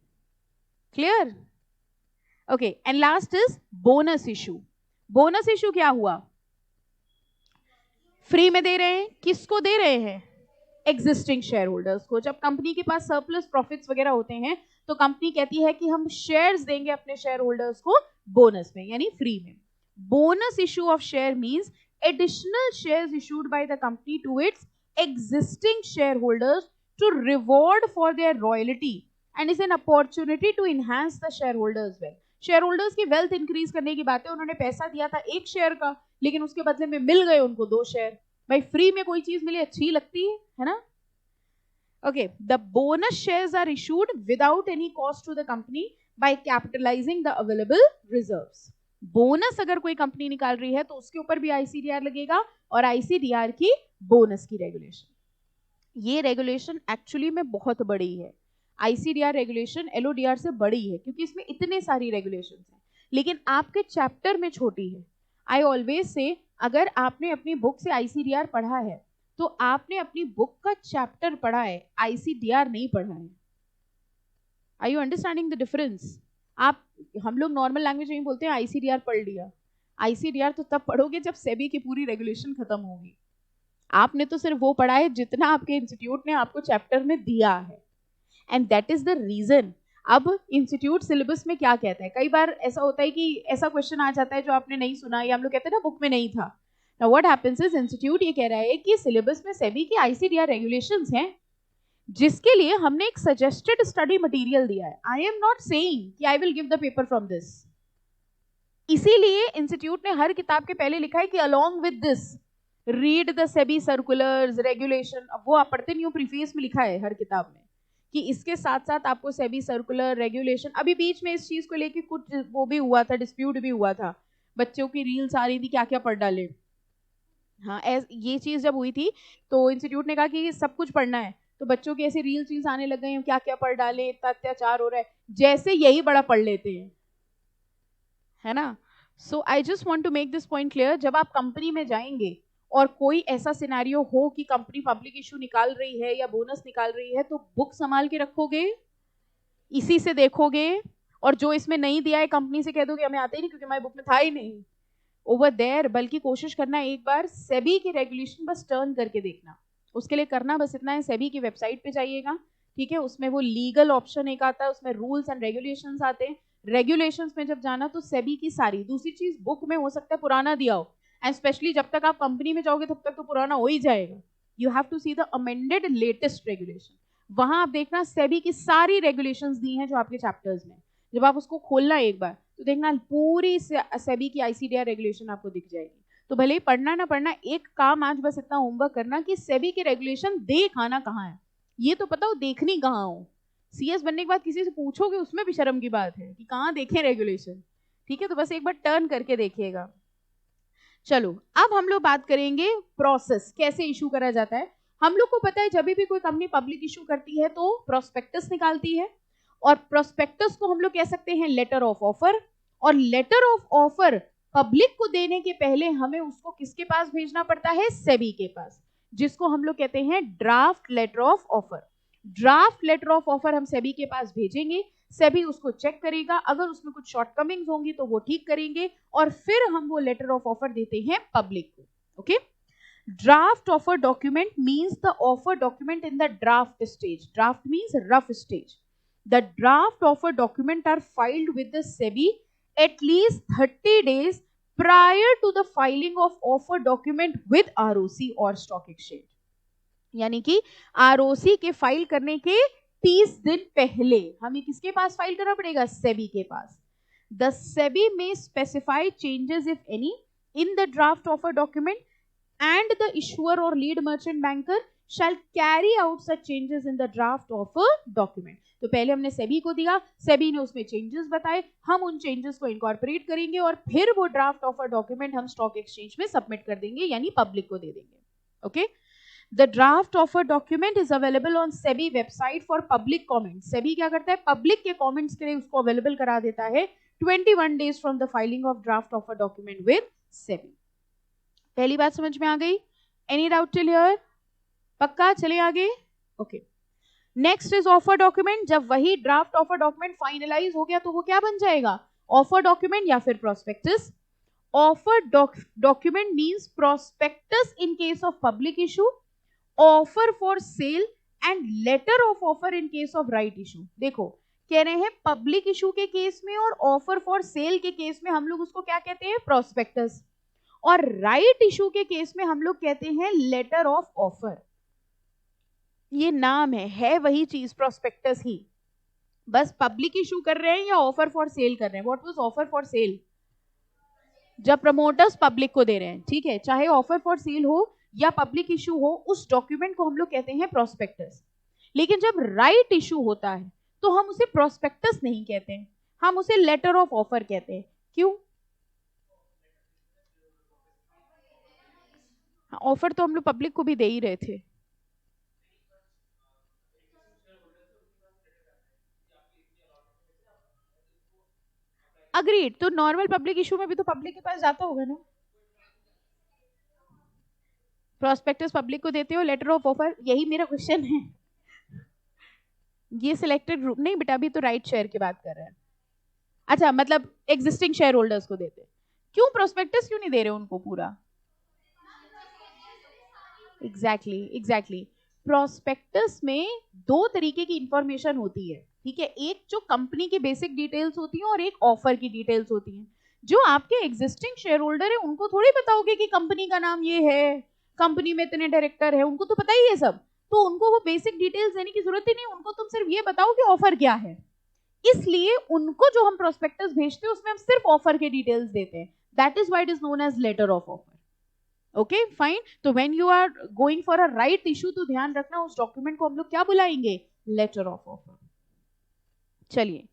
Clear? Okay, and last is bonus issue. Bonus issue क्या हुआ? फ्री में दे रहे हैं, किसको दे रहे हैं? एग्जिस्टिंग शेयर होल्डर्स को। जब कंपनी के पास सरप्लस प्रॉफिट्स वगैरह होते हैं तो कंपनी कहती है कि हम शेयर्स देंगे अपने शेयर होल्डर्स को बोनस में, यानी फ्री में। Bonus issue of share means additional shares issued by the company to its existing shareholders to reward for their loyalty and is an opportunity to enhance the shareholders wealth. shareholders की wealth increase करने की बात है। उन्होंने पैसा दिया था एक शेयर का, लेकिन उसके बदले में मिल गए उनको 2 शेयर। भाई फ्री में कोई चीज मिले अच्छी लगती है ना? Okay, the bonus shares are issued without any cost to the company by capitalizing the available reserves. Bonus अगर कोई कंपनी निकाल रही है तो उसके ऊपर भी आईसीडीआर लगेगा और आईसीडीआर की बोनस की रेगुलेशन। ये रेगुलेशन एक्चुअली में बहुत बड़ी है। आईसीडीआर रेगुलेशन एलओडीआर से बड़ी है क्योंकि इसमें इतने सारी रेगुलेशंस हैं, लेकिन आपके चैप्टर में छोटी है। आई ऑलवेज से, अगर आपने अपनी बुक से आईसीडीआर पढ़ा है तो आपने अपनी बुक का चैप्टर पढ़ा है, आईसीडीआर नहीं पढ़ा है। Are you understanding the difference? हम लोग नॉर्मल लैंग्वेज में बोलते हैं आईसीडीआर पढ़ लिया। आईसीडीआर तो तब पढ़ोगे जब सेबी की पूरी रेगुलेशन खत्म होगी। आपने तो सिर्फ वो पढ़ा है जितना आपके इंस्टीट्यूट ने आपको चैप्टर में दिया है, and that is the reason. अब इंस्टीट्यूट सिलेबस में क्या कहता है, कई बार ऐसा होता है कि ऐसा क्वेश्चन आ जाता है जो आपने नहीं सुना या हम लोग कहते हैं ना बुक में नहीं था, now what happens is institute ये कह रहा है कि सिलेबस में सेबी की आईसीडीआर रेगुलेशंस हैं, जिसके लिए हमने एक सजेस्टेड स्टडी मटेरियल दिया है. आई एम नॉट सेइंग कि I will give the paper from this. इसीलिए इंस्टीट्यूट ने हर किताब के पहले लिखा है कि along with this read the SEBI circulars regulation. अब वो आप पढ़ते नहीं हो, प्रीफेस में लिखा है हर किताब में कि इसके साथ साथ आपको सेबी सर्कुलर रेगुलेशन. अभी बीच में इस चीज को लेके कुछ वो भी हुआ था, डिस्प्यूट भी हुआ था, बच्चों की रील्स आ रही थी क्या क्या पढ़ डाले. हाँ, ये चीज जब हुई थी तो इंस्टीट्यूट ने कहा कि सब कुछ पढ़ना है, तो बच्चों की ऐसी रील्स आने लग गई, क्या क्या पढ़ डाले, इतना अत्याचार हो रहा है, जैसे यही बड़ा पढ़ लेते हैं, है ना. So I just want to make this point clear. जब आप कंपनी में जाएंगे और कोई ऐसा सिनेरियो हो कि कंपनी पब्लिक इशू निकाल रही है या बोनस निकाल रही है, तो बुक संभाल के रखोगे, इसी से देखोगे, और जो इसमें नहीं दिया है कंपनी से कह दोगे हमें आते ही नहीं क्योंकि हमारी बुक में था ही नहीं ओवर देयर. बल्कि कोशिश करना है एक बार सेबी की रेगुलेशन बस टर्न करके देखना. उसके लिए करना बस इतना है, सेबी की वेबसाइट पे जाइएगा, ठीक है, उसमें वो लीगल ऑप्शन एक आता है, उसमें रूल्स एंड रेगुलेशंस आते हैं. रेगुलेशंस में जब जाना तो सेबी की सारी. दूसरी चीज, बुक में हो सकता है पुराना दिया हो, एंड स्पेशली जब तक आप कंपनी में जाओगे तब तक तो पुराना हो ही जाएगा. You have to see the amended latest regulation. वहां आप देखना सेबी की सारी रेगुलेशंस दी हैं जो आपके चैप्टर्स में. जब आप उसको खोलना एक बार तो देखना पूरी सेबी की आईसीडीआर रेगुलेशन आपको दिख जाएगी. तो भले ही पढ़ना ना पढ़ना, एक काम आज बस इतना होमवर्क करना कि सेबी की रेगुलेशन देख आना कहाँ है. ये तो पता हो देखनी कहाँ हो. सीएस बनने के बाद किसी से पूछोगे उसमें भी शर्म की बात है कि कहाँ देखें रेगुलेशन. ठीक है, तो बस एक बार टर्न करके देखिएगा. चलो अब हम लोग बात करेंगे प्रोसेस, कैसे इशू करा जाता है. हम लोग को पता है जब भी कोई कंपनी पब्लिक इशू करती है तो प्रोस्पेक्टस निकालती है, और प्रोस्पेक्टस को हम लोग कह सकते हैं लेटर ऑफ ऑफर. और लेटर ऑफ ऑफर पब्लिक को देने के पहले हमें उसको किसके पास भेजना पड़ता है, सेबी के पास, जिसको हम लोग कहते हैं draft letter of offer. Draft letter of offer हम सेबी के पास भेजेंगे, सेबी उसको चेक करेगा, अगर उसमें कुछ शॉर्टकमिंग्स होंगी तो वो ठीक करेंगे, और फिर हम वो लेटर ऑफ ऑफर देते हैं पब्लिक को. Okay, draft offer document means the offer document in the draft stage. Draft means rough stage. The draft offer document are filed with the SEBI at least 30 days prior to the filing of offer document with ROC or stock exchange. यानी कि ROC के file करने के 30 दिन पहले हमें किसके पास file करना पड़ेगा, SEBI के पास. The SEBI may specify changes if any in the draft offer document and the issuer or lead merchant banker shall carry out such changes in the draft offer document. तो पहले हमने सेबी को दिया, सेबी ने उसमें चेंजेस बताए, हम उन चेंजेस को इनकॉर्पोरेट करेंगे और फिर वो ड्राफ्ट ऑफर डॉक्यूमेंट हम स्टॉक एक्सचेंज में सबमिट कर देंगे, यानी पब्लिक को दे देंगे. Okay, the draft offer document is available on SEBI website for public comment. SEBI क्या करता है, पब्लिक के कॉमेंट्स के लिए उसको अवेलेबल करा देता है 21 days from the filing of draft offer document with SEBI. पहली बात समझ में आ गई? Any doubt till here? पक्का? चले आगे. Okay, next is offer document. जब वही ड्राफ्ट ऑफर डॉक्यूमेंट फाइनलाइज हो गया तो वो क्या बन जाएगा, ऑफर डॉक्यूमेंट या फिर prospectus. Offer document means prospectus in case of public issue, offer for cell and later of offer in case of right issue. देखो कह रहे हैं पब्लिक इशू के केस में और ऑफर फॉर सेल के केस में हम लोग उसको क्या कहते हैं, प्रोस्पेक्टस, और राइट इशू के केस में हम लोग कहते हैं लेटर ऑफ ऑफर. ये नाम है वही चीज, प्रोस्पेक्टस ही, बस पब्लिक इशू कर रहे हैं या ऑफर फॉर सेल कर रहे हैं. What was offer for cell? जब प्रमोटर्स पब्लिक को दे रहे हैं, ठीक है, चाहे ऑफर फॉर सेल हो या पब्लिक इशू हो, उस डॉक्यूमेंट को हम लोग कहते हैं प्रोस्पेक्टस. लेकिन जब राइट इशू होता है तो हम उसे प्रोस्पेक्टस नहीं कहते हैं, हम उसे लेटर ऑफ ऑफर कहते हैं. क्यों? ऑफर तो हम लोग पब्लिक को भी दे ही रहे थे. अग्रीड. तो नॉर्मल पब्लिक इशू में भी तो पब्लिक के पास जाता होगा ना. प्रोस्पेक्टस पब्लिक को देते हो, लेटर ऑफ ऑफर, यही मेरा क्वेश्चन है. ये सिलेक्टेड ग्रुप नहीं बेटा, अभी तो राइट शेयर की बात कर रहे हैं. अच्छा, मतलब एग्जिस्टिंग शेयर होल्डर्स को देते. क्यों प्रोस्पेक्टस क्यों नहीं दे रहे उनको पूरा? एग्जैक्टली. प्रोस्पेक्टस में दो तरीके की इंफॉर्मेशन होती है, ठीक है, एक जो कंपनी की बेसिक डिटेल्स होती हैं और एक ऑफर की डिटेल्स होती हैं. जो आपके एग्जिस्टिंग शेयर होल्डर है उनको थोड़ी बताओगे कि कंपनी का नाम ये है, कंपनी में इतने डायरेक्टर है, उनको तो पता ही है सब, तो उनको वो बेसिक डिटेल्स देने की जरूरत ही नहीं, उनको तुम सिर्फ ये बताओ कि ऑफर क्या है। इसलिए उनको जो हम प्रोस्पेक्टस भेजते हैं उसमें हम सिर्फ ऑफर के डिटेल्स देते हैं, that is why it is known as letter of offer. Okay fine, तो when you are going for a right issue तो ध्यान रखना उस डॉक्यूमेंट को हम लोग क्या बुलाएंगे, लेटर ऑफ ऑफर। चलिए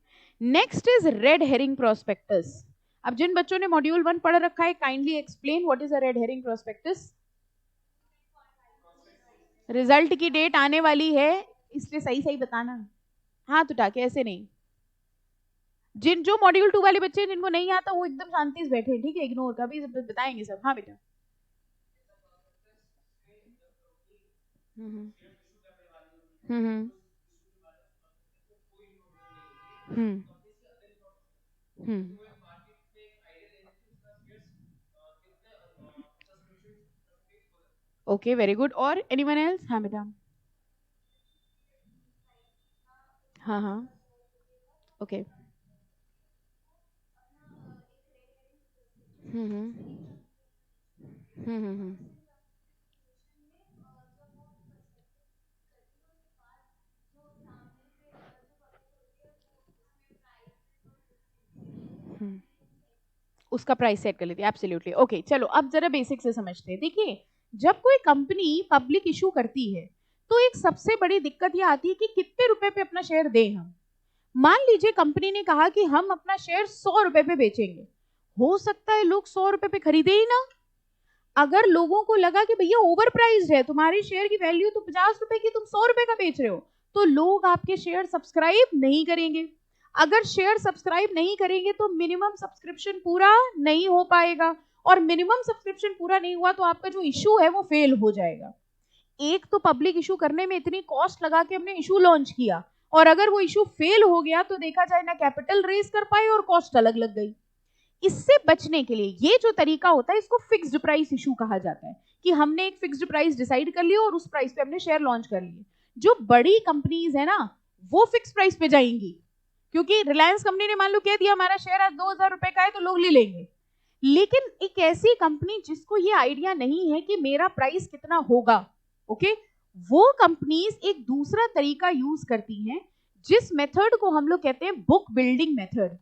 next is red herring prospectus. अब जिन बच्चों ने मॉड्यूल 1 पढ़ रखा है, kindly explain what is a red herring prospectus. Result की डेट आने वाली है इसलिए सही सही बताना, हाथ उठा के, ऐसे नहीं। जिन जो मॉड्यूल 2 वाले बच्चे जिनको नहीं आता वो एकदम शांति से बैठे, ठीक है, इग्नोर का भी बताएंगे सब। हाँ बेटा। हम्म हम्म हम्म हम्म ओके वेरी गुड, और एनीवन एल्स? हाँ बेटा। हाँ हाँ ओके। हम्म हम्म हम्म उसका प्राइस सेट कर लेती है, एब्सोल्युटली। ओके चलो अब जरा बेसिक से समझते हैं। देखिए जब कोई कंपनी पब्लिक इशू करती है तो एक सबसे बड़ी दिक्कत ये आती है कि कितने रुपए पे अपना शेयर दें हम। मान लीजिए कंपनी ने कहा कि हम अपना शेयर 100 रुपए पे बेचेंगे, हो सकता है लोग 100 रुपए पे खरीदे ही ना। अगर लोगों को लगा कि भैया ओवर प्राइस्ड है, तुम्हारी शेयर की वैल्यू तो 50 रुपए की, तुम 100 रुपए का बेच रहे हो, तो लोग आपके शेयर सब्सक्राइब नहीं करेंगे। अगर शेयर सब्सक्राइब नहीं करेंगे तो मिनिमम सब्सक्रिप्शन पूरा नहीं हो पाएगा, और मिनिमम सब्सक्रिप्शन पूरा नहीं हुआ तो आपका जो इशू है वो फेल हो जाएगा। एक तो पब्लिक इशू करने में इतनी कॉस्ट लगा के हमने इशू लॉन्च किया, और अगर वो इशू फेल हो गया तो देखा जाए ना कैपिटल रेज कर पाए और कॉस्ट अलग लग गई। इससे बचने के लिए ये जो तरीका होता है इसको फिक्स्ड प्राइस इशू कहा जाता है, कि हमने एक फिक्स्ड प्राइस डिसाइड कर लिया और उस प्राइस पे हमने शेयर लॉन्च कर लिए। जो बड़ी कंपनीज है ना वो फिक्स प्राइस पे जाएंगी, क्योंकि रिलायंस कंपनी ने मान लो कह दिया हमारा शेयर आज 2000 रुपए का है तो लोग ले लेंगे। लेकिन एक ऐसी कंपनी जिसको ये आइडिया नहीं है कि मेरा प्राइस कितना होगा, ओके, वो कंपनीज एक दूसरा तरीका यूज करती हैं, जिस मेथड को हम लोग कहते हैं book building method.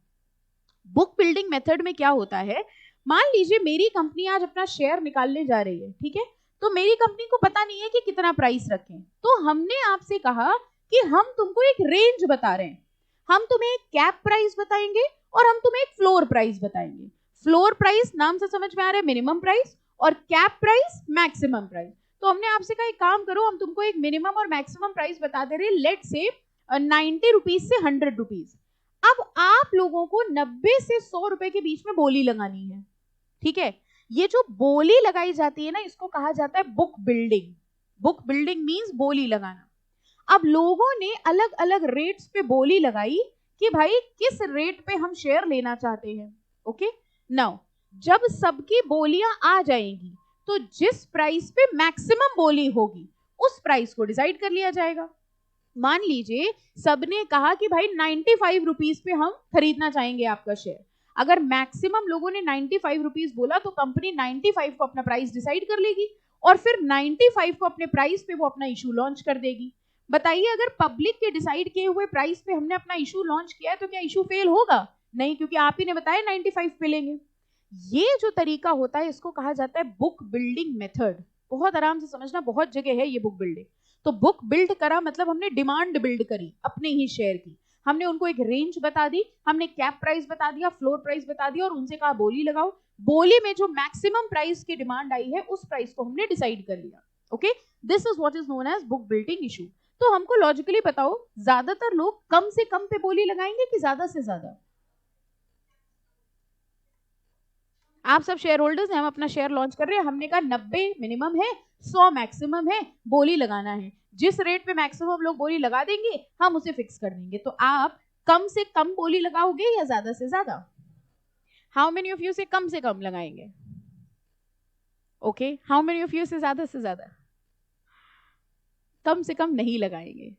Book building method में क्या होता है, मान लीजिए मेरी कंपनी आज अपना शेयर निकालने जा रही है, ठीक है, तो मेरी कंपनी को पता नहीं है कि कितना प्राइस रखें, तो हमने आपसे कहा कि हम तुमको एक रेंज बता रहे हैं, हम तुम्हें एक कैप प्राइस बताएंगे और हम तुम्हें एक फ्लोर प्राइस बताएंगे। फ्लोर प्राइस नाम से समझ में आ रहा है, मिनिमम प्राइस, और कैप प्राइस मैक्सिमम प्राइस। तो हमने आपसे कहा एक काम करो, हम तुमको एक मिनिमम और मैक्सिमम प्राइस बता दे रहे हैं, लेट से 90 रुपीज से 100 रुपीज। अब आप लोगों को 90 से 100 रुपए के बीच में बोली लगानी है, ठीक है। ये जो बोली लगाई जाती है ना इसको कहा जाता है book building. Book building means बोली लगाना। अब लोगों ने अलग अलग रेट्स पे बोली लगाई कि भाई किस रेट पे हम शेयर लेना चाहते हैं, ओके। नाउ जब सबकी बोलियां आ जाएंगी तो जिस प्राइस पे मैक्सिमम बोली होगी उस प्राइस को डिसाइड कर लिया जाएगा। मान लीजिए सबने कहा कि भाई 95 रुपीज पे हम खरीदना चाहेंगे आपका शेयर। अगर मैक्सिमम लोगों ने 95 रुपीज बोला तो कंपनी 95 को अपना प्राइस डिसाइड कर लेगी और फिर 95 को अपने प्राइस पे वो अपना इशू लॉन्च कर देगी। बताइए अगर पब्लिक के डिसाइड किए हुए प्राइस पे हमने अपना इशू लॉन्च किया है तो क्या इशू फेल होगा? नहीं, क्योंकि आप ही ने बताया 95 पे लेंगे। ये जो तरीका होता है इसको कहा जाता है बुक बिल्डिंग मेथड। बहुत आराम से समझना, बहुत जगह है ये बुक बिल्डिंग। तो बुक बिल्ड करा मतलब हमने डिमांड बिल्ड करी अपने ही शेयर की, हमने उनको एक रेंज बता दी, हमने कैप प्राइस बता दिया, फ्लोर प्राइस बता दिया, और उनसे कहा बोली लगाओ। बोली में जो मैक्सिमम प्राइस की डिमांड आई है उस प्राइस को हमने डिसाइड कर लिया, okay. This is what is known as book building issue. तो हमको लॉजिकली बताओ, ज्यादातर लोग कम से कम पे बोली लगाएंगे कि ज्यादा से ज्यादा? आप सब शेयर होल्डर्स हैं, हम अपना शेयर लॉन्च कर रहे हैं, हमने कहा 90 मिनिमम है, 100 मैक्सिमम है, बोली लगाना है। जिस रेट पे मैक्सिमम लोग बोली लगा देंगे हम उसे फिक्स कर देंगे। तो आप कम से कम बोली लगाओगे या ज्यादा से ज्यादा? हाउ मेनी ऑफ यू से कम लगाएंगे? Okay, how many of you से ज्यादा? कम से कम नहीं लगाएंगे,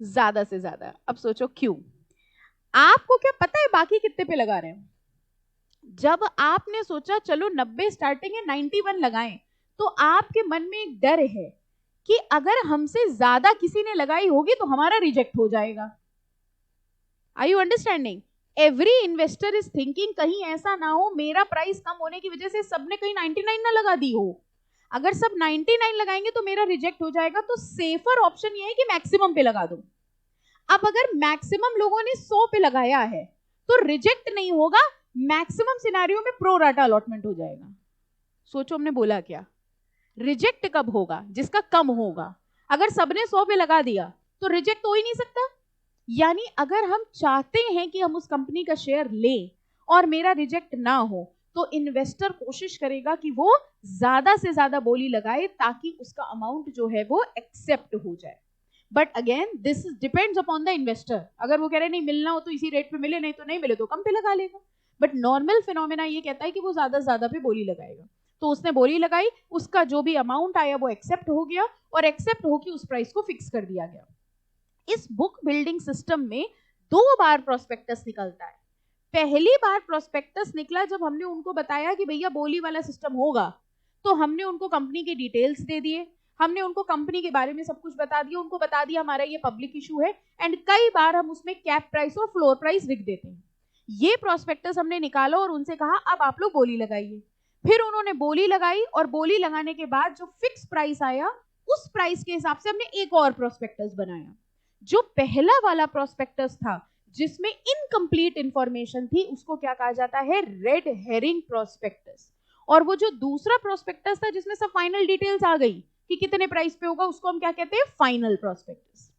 ज्यादा से ज्यादा। अब सोचो क्यों? आपको क्या पता है बाकी कितने पे लगा रहे हैं? जब आपने सोचा चलो 90 स्टार्टिंग है 91 लगाएं, तो आपके मन में एक डर है कि अगर हमसे ज्यादा किसी ने लगाई होगी तो हमारा रिजेक्ट हो जाएगा. Are you understanding? Every investor is thinking कहीं ऐसा ना हो मेरा प्राइस कम होने की वजह से सबने कहीं 99 ना लगा दी हो. अगर सब 99 लगाएंगे तो मेरा रिजेक्ट हो जाएगा, तो सेफर ऑप्शन ये है कि मैक्सिमम पे लगा दूं. अब अगर मैक्सिमम लोगों ने 100 पे लगाया है तो रिजेक्ट नहीं होगा, मैक्सिमम सिनेरियो में प्रो राटा अलॉटमेंट हो जाएगा. सोचो हमने बोला क्या? रिजेक्ट कब होगा? जिसका कम होगा. अगर सबने 100 पे लगा दिया तो रिजेक्ट हो ही नहीं सकता. यानी अगर हम चाहते हैं कि हम उस कंपनी का शेयर लें और मेरा रिजेक्ट ना हो, तो इन्वेस्टर कोशिश करेगा कि वो ज्यादा से ज्यादा बोली लगाए ताकि उसका अमाउंट जो है वो एक्सेप्ट हो जाए. But again this depends upon the investor. अगर वो कह रहे नहीं मिलना हो तो इसी रेट पे मिले, नहीं तो नहीं मिले तो कम पे लगा लेगा. बट नॉर्मल फिनोमेना ये कहता है कि वो ज्यादा से ज्यादा पे बोली लगाएगा. तो उसने बोली लगाई, उसका जो भी अमाउंट आया वो एक्सेप्ट हो गया और एक्सेप्ट होकर उस प्राइस को फिक्स कर दिया गया. इस बुक बिल्डिंग सिस्टम में 2 बार प्रोस्पेक्टस निकलता है. पहली बार प्रोस्पेक्टस निकला जब हमने उनको बताया कि भैया बोली वाला सिस्टम होगा, तो हमने उनको कंपनी के डिटेल्स दे दिए, हमने उनको कंपनी के बारे में सब कुछ बता दिया, उनको बता दिया हमारा ये पब्लिक इशू है. एंड कई बार हम उसमें कैप प्राइस और फ्लोर प्राइस लिख देते हैं. ये प्रोस्पेक्टस हमने निकाला और उनसे कहा अब आप लोग बोली लगाइए. फिर उन्होंने बोली लगाई और बोली लगाने के बाद जो फिक्स प्राइस आया उस प्राइस के हिसाब से हमने एक और प्रोस्पेक्टस बनाया. जो पहला वाला प्रोस्पेक्टस था जिसमें इनकम्प्लीट इंफॉर्मेशन थी उसको क्या कहा जाता है? Red herring prospectus. और वो जो दूसरा प्रोस्पेक्टस था जिसमें सब फाइनल डिटेल्स आ गई कि कितने प्राइस पे होगा, उसको हम क्या कहते हैं? Final prospectus.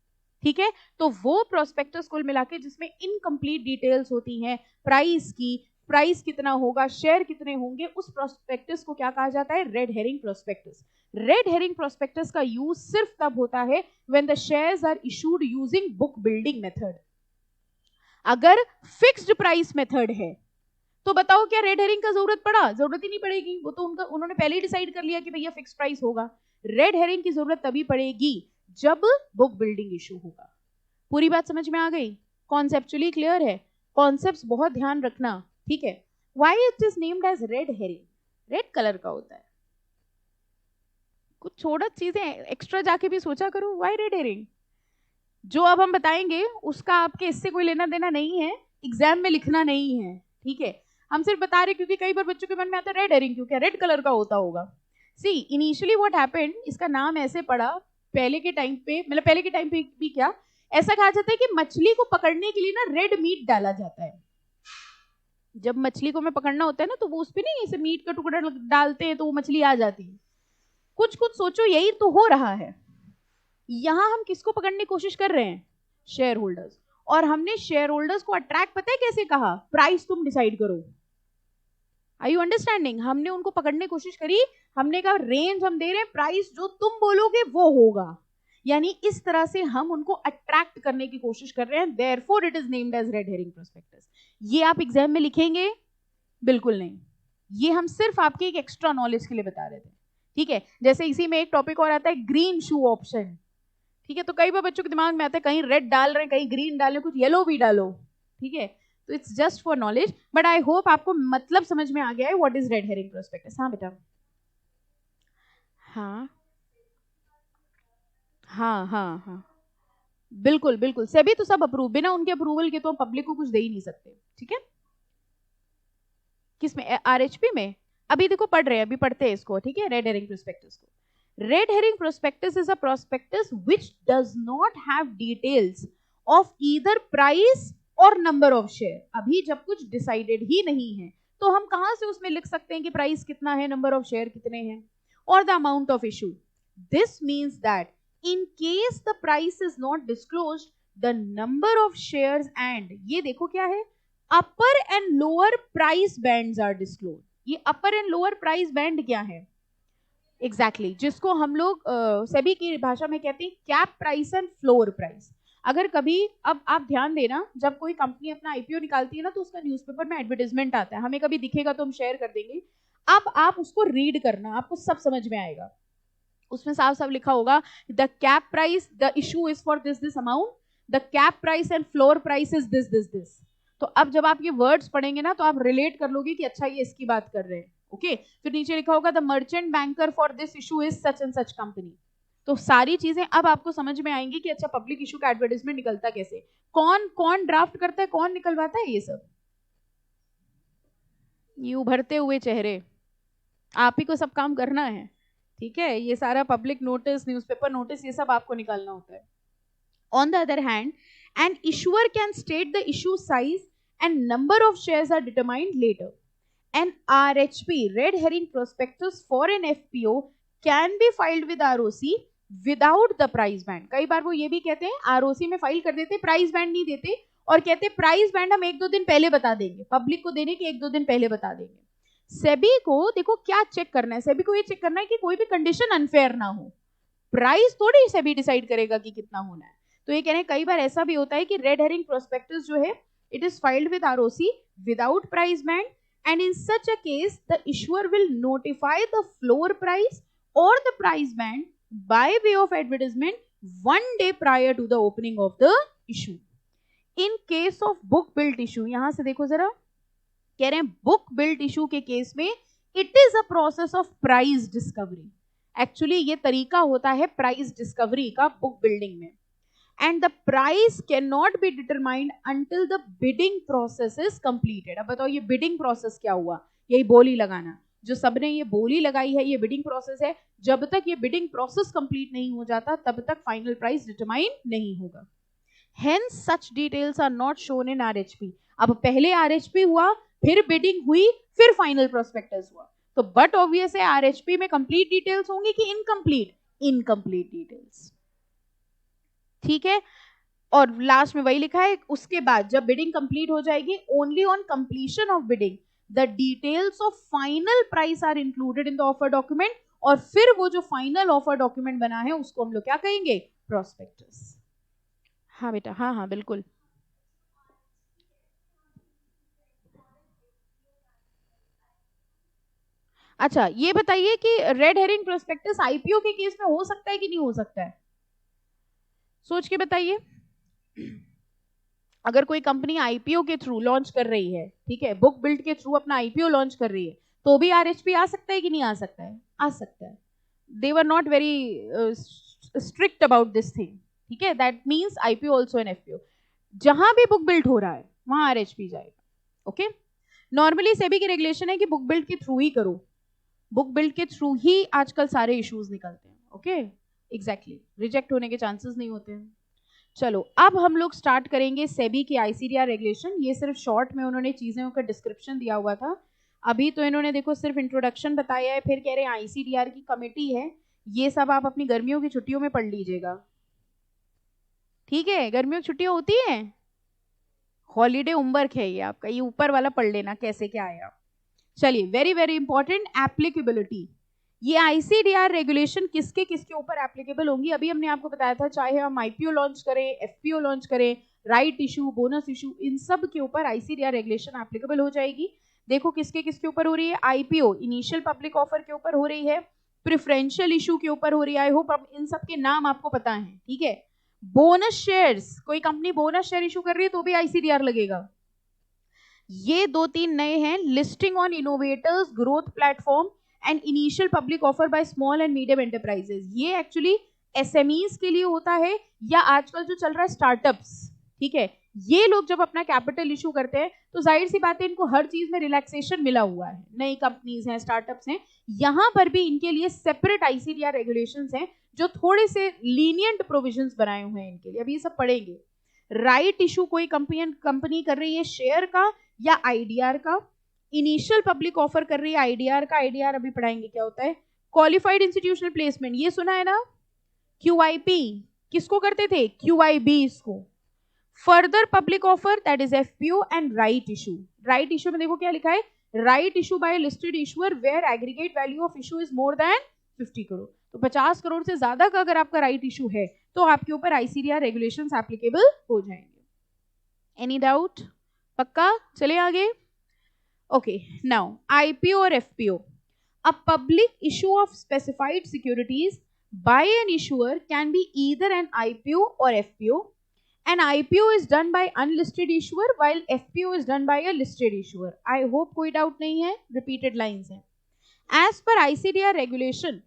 ठीक है, तो वो प्रोस्पेक्टस कुल मिला के जिसमें इनकम्प्लीट डिटेल्स होती हैं प्राइस की, प्राइस कितना होगा, शेयर कितने होंगे, उस प्रोस्पेक्टस को क्या कहा जाता है? Red herring prospectus. Red herring prospectus का यूज सिर्फ तब होता है when the shares are issued using book building method. अगर फिक्स्ड प्राइस मेथड है तो बताओ क्या रेड हेरिंग का जरूरत पड़ा? जरूरत ही नहीं पड़ेगी, वो तो उन्होंने पहले ही डिसाइड कर लिया कि भैया फिक्स प्राइस होगा. रेड हेरिंग की जरूरत तभी पड़ेगी जब बुक बिल्डिंग इशू होगा. पूरी बात समझ में आ गई? कॉन्सेप्चुअली क्लियर है? कॉन्सेप्ट्स बहुत ध्यान रखना. ठीक है. Why it is named as red herring? Red colour का होता है. कुछ छोटा चीजें एक्स्ट्रा जाके भी सोचा करो. Why red herring? जो अब हम बताएंगे उसका आपके इससे कोई लेना देना नहीं है, एग्जाम में लिखना नहीं है. ठीक है, हम सिर्फ बता रहे क्योंकि कई बार बच्चों के मन में आता है रेड हेरिंग क्यों, क्या रेड कलर का होता होगा? सी इनिशियली व्हाट हैपेंड, इसका नाम ऐसे पड़ा पहले के टाइम पे, मतलब पहले के टाइम पे भी क्या ऐसा कहा जाता है कि मछली को पकड़ने के लिए ना रेड मीट डाला जाता है. जब मछली को हमें पकड़ना होता है ना तो वो उस पे नहीं ऐसे मीट का टुकड़ा डालते हैं तो वो मछली आ जाती है. कुछ कुछ सोचो यही तो हो रहा है. यहां हम किसको पकड़ने की कोशिश कर रहे हैं? Share holders. और हमने शेयर होल्डर्स को अट्रैक्ट पता है कैसे कहा? प्राइस तुम डिसाइड करो. Are you understanding? हमने उनको पकड़ने की कोशिश करी, हमने कहा रेंज हम दे रहे हैं, प्राइस जो तुम बोलोगे वो होगा. यानी इस तरह से हम उनको अट्रैक्ट करने की कोशिश कर रहे हैं. Therefore it is named as red herring prospectus. ये आप एग्जाम में लिखेंगे? बिल्कुल नहीं. ये हम सिर्फ आपके एक एक्स्ट्रा नॉलेज के लिए बता रहे थे. ठीक है, जैसे इसी में एक टॉपिक और आता है ग्रीन शू ऑप्शन. ठीक है, तो कई बार बच्चों के दिमाग में आता है कहीं रेड डाल रहे हैं, कहीं ग्रीन डाल रहे हैं, कुछ येलो भी डालो. ठीक है, तो it's just for knowledge. But I hope आपको मतलब समझ में आ गया है what is red herring prospectus. हाँ बेटा. हाँ हाँ हाँ हाँ बिल्कुल बिल्कुल. सेबी तो सब अप्रूव, बिना उनके अप्रूवल के तो पब्लिक को कुछ दे ही नहीं सकते. ठीक है, किसमें? आरएचपी में. अभी देखो पढ़ रहे हैं, अभी पढ़ते हैं इसको. ठीक है, रेड हेरिंग प्रोस्पेक्टस को. Red herring prospectus is a prospectus which does not have details of either price or number of share. अभी जब कुछ decided ही नहीं है तो हम कहां से उसमें लिख सकते हैं कि प्राइस कितना है, नंबर ऑफ शेयर कितने हैं, और the amount of issue. This means that in case the price is not disclosed, the number of shares and ये देखो क्या है, upper and lower price bands are disclosed. ये upper and lower price band क्या है? Exactly जिसको हम लोग सेबी की भाषा में कहते हैं cap price and floor price. अगर कभी, अब आप ध्यान देना, जब कोई कंपनी अपना आईपीओ निकालती है ना तो उसका न्यूज़पेपर में एडवर्टाइजमेंट आता है, हमें कभी दिखेगा तो हम शेयर कर देंगे. अब आप उसको रीड करना, आपको सब समझ में आएगा. उसमें साफ साफ लिखा होगा the cap price, the issue is for this this amount, the cap price and floor price is this this this. तो अब जब आप ये वर्ड्स पढ़ेंगे ना तो आप रिलेट कर लोगे कि अच्छा ये इसकी बात कर रहे हैं। ओके, फिर नीचे लिखा होगा the merchant banker for this issue is such and such company. तो सारी चीजें अब आपको समझ में आएंगी कि अच्छा पब्लिक इशू का एडवर्टाइजमेंट निकलता कैसे, कौन कौन ड्राफ्ट करता है, कौन निकलवाता है, ये सब। ये उभरते हुए चेहरे, आप ही को सब काम करना है, ठीक है। ये सारा पब्लिक नोटिस, न्यूज़पेपर नोटिस, ये सब आपको निकालना होता है। On the other hand, an issuer can state the issue size and number of shares are determined later. An RHP, red herring prospectus for an FPO can be filed with ROC without the price band. कई बार वो ये भी कहते हैं ROC में file कर देते, price band नहीं देते और कहते प्राइस बैंड हम 1-2 दिन पहले बता देंगे, पब्लिक को देने के 1-2 दिन पहले बता देंगे। सेबी को देखो क्या चेक करना है, सेबी को ये चेक करना है कि कोई भी कंडीशन अनफेयर ना हो। प्राइस थोड़ी सेबी डिसाइड करेगा कि कितना होना है। तो ये कह रहे हैं कई बार ऐसा भी होता है कि रेड हेरिंग प्रोस्पेक्टस जो है it is filed with ROC without price band, and in such a case the issuer will notify the floor price और the price band by way of advertisement 1 day prior to the opening of the issue. In case of book built issue, यहां से देखो जरा, कह रहे हैं book built issue के case में it is a process of price discovery. Actually ये तरीका होता है प्राइस डिस्कवरी का बुक बिल्डिंग में, and the price can not be determined until the bidding process is completed. अब बताओ ये बिडिंग प्रोसेस क्या हुआ, यही बोली लगाना, जो सबने ये बोली लगाई है ये बिडिंग प्रोसेस है। जब तक ये बिडिंग प्रोसेस कंप्लीट नहीं हो जाता तब तक फाइनल प्राइस डिटरमाइन नहीं होगा। Hence such details are not shown in RHP. अब पहले RHP हुआ, फिर बिडिंग हुई, फिर फाइनल प्रोस्पेक्टस हुआ, तो बट ऑब्वियस है RHP में कंप्लीट डिटेल्स होंगी कि इनकम्प्लीट डिटेल्स, ठीक है। और लास्ट में वही लिखा है, उसके बाद जब बिडिंग कंप्लीट हो जाएगी, only on completion of bidding the details of final price are included in the offer document, और फिर वो जो फाइनल ऑफर डॉक्यूमेंट बना है उसको हम लोग क्या कहेंगे, प्रोस्पेक्टस। हाँ बेटा, हाँ हाँ बिल्कुल। अच्छा ये बताइए कि रेड हेरिंग प्रोस्पेक्टस आईपीओ के केस में हो सकता है कि नहीं हो सकता है, सोच के बताइए। अगर कोई कंपनी आईपीओ के थ्रू लॉन्च कर रही है, ठीक है, बुक बिल्ड के थ्रू अपना आईपीओ लॉन्च कर रही है, तो भी आरएचपी आ सकता है कि नहीं आ सकता है, आ सकता है। They were not very strict about this thing, ठीक है। That means IPO also an FPO, जहां भी बुक बिल्ड हो रहा है वहां आरएचपी जाएगा। ओके, नॉर्मली सेबी की रेगुलेशन है कि बुक बिल्ड के थ्रू ही करो, बुक बिल्ड के थ्रू ही आजकल सारे इश्यूज निकलते हैं। ओके, एग्जैक्टली, रिजेक्ट होने के चांसेस नहीं होते हैं। चलो अब हम लोग स्टार्ट करेंगे सेबी की आईसीडीआर रेगुलेशन। ये सिर्फ शॉर्ट में उन्होंने चीज़ों का डिस्क्रिप्शन दिया हुआ था, अभी तो इन्होंने देखो सिर्फ इंट्रोडक्शन बताया है, फिर कह रहे हैं आईसीडीआर की कमेटी है, ये सब आप अपनी गर्मियों की छुट्टियों में पढ़ लीजिएगा, ठीक है। गर्मियों की छुट्टियां होती है, हॉलीडे होमवर्क है ये आपका, ये ऊपर वाला पढ़ लेना कैसे क्या आया। चलिए, वेरी वेरी इंपॉर्टेंट, एप्लीकेबिलिटी। ये आईसीडीआर रेगुलेशन किसके किसके ऊपर एप्लीकेबल होंगी, अभी हमने आपको बताया था, चाहे हम आईपीओ लॉन्च करें, एफपीओ लॉन्च करें, राइट इशू, बोनस इशू, इन सब के ऊपर आईसीडीआर रेगुलेशन एप्लीकेबल हो जाएगी। देखो किसके किसके ऊपर हो रही है, आईपीओ इनिशियल पब्लिक ऑफर के ऊपर हो रही है, प्रेफरेंशियल इशू के ऊपर हो रही है, आई होप अब इन सब के नाम आपको पता है, ठीक है। बोनस शेयर्स, कोई कंपनी बोनस शेयर इशू कर रही है तो भी आईसीडीआर लगेगा। ये 2-3 नए हैं, listing on innovators growth platform and initial public offer by small and medium enterprises. ये एक्चुअली एसएमईज के लिए होता है, या आजकल जो चल रहा है स्टार्टअप्स, ठीक है। ये लोग जब अपना कैपिटल इशू करते हैं तो जाहिर सी बात है इनको हर चीज में रिलैक्सेशन मिला हुआ है, नई कंपनीज हैं, स्टार्टअप्स हैं, यहां पर भी इनके लिए सेपरेट आईसीडीआर रेगुलेशंस हैं जो थोड़े से लीनियंट प्रोविजंस बनाए हुए हैं इनके लिए, अभी ये सब पढ़ेंगे। राइट इशू कोई कंपनी कर रही है शेयर का या आईडीआर का, इनिशियल पब्लिक ऑफर कर रही है आईडीआर का, आईडीआर अभी पढ़ाएंगे क्या होता है। क्वालिफाइड इंस्टीट्यूशनल प्लेसमेंट, ये सुना है ना, क्यूआईपी किसको करते थे, क्यूआईबी इसको। Further public offer that is FPO, and right issue. Right issue में देखो क्या लिखा है, right issue by listed issuer where aggregate value of issue is more than 50 crore. तो 50 करोड़ से ज्यादा का अगर आपका राइट इशू है तो आपके ऊपर आईसीडीआर रेगुलेशंस एप्लीकेबल हो जाएंगे। एनी डाउट, पक्का, चले आगे। ओके, नाउ आईपीओ और FPO. A public issue of specified securities by an issuer can be either an IPO or FPO, An IPO is done by unlisted issuer while FPO is done by a listed issuer. I hope कोई doubt नहीं है, repeated lines हैं. As per ICDR regulation,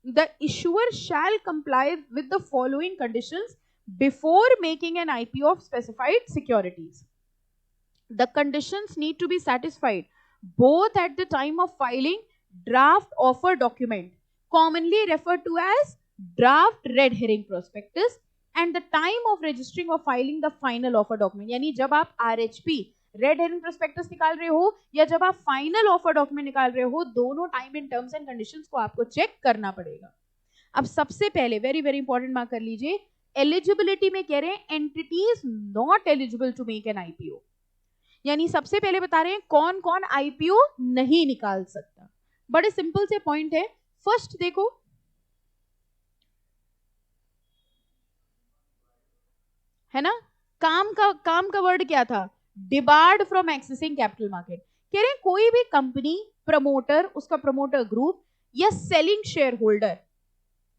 the issuer shall comply with the following conditions before making an IPO of specified securities. The conditions need to be satisfied both at the time of filing draft offer document, commonly referred to as draft red herring prospectus, and the time of registering or filing the final offer document. यानी जब आप RHP red herring prospectus निकाल रहे हो या जब आप final offer document निकाल रहे हो, दोनों time in terms and conditions को आपको चेक करना पड़ेगा. अब सबसे पहले वेरी वेरी इंपॉर्टेंट मार्क कर लीजिए, एलिजिबिलिटी में कह रहे हैं entities not eligible to make an IPO. यानी सबसे पहले बता रहे हैं कौन कौन आईपीओ नहीं निकाल सकता. बड़े सिंपल से पॉइंट है. फर्स्ट देखो, है ना, काम का वर्ड क्या था, debarred from accessing capital market. कह रहे हैं कोई भी कंपनी, प्रमोटर, उसका प्रमोटर ग्रुप या selling shareholder,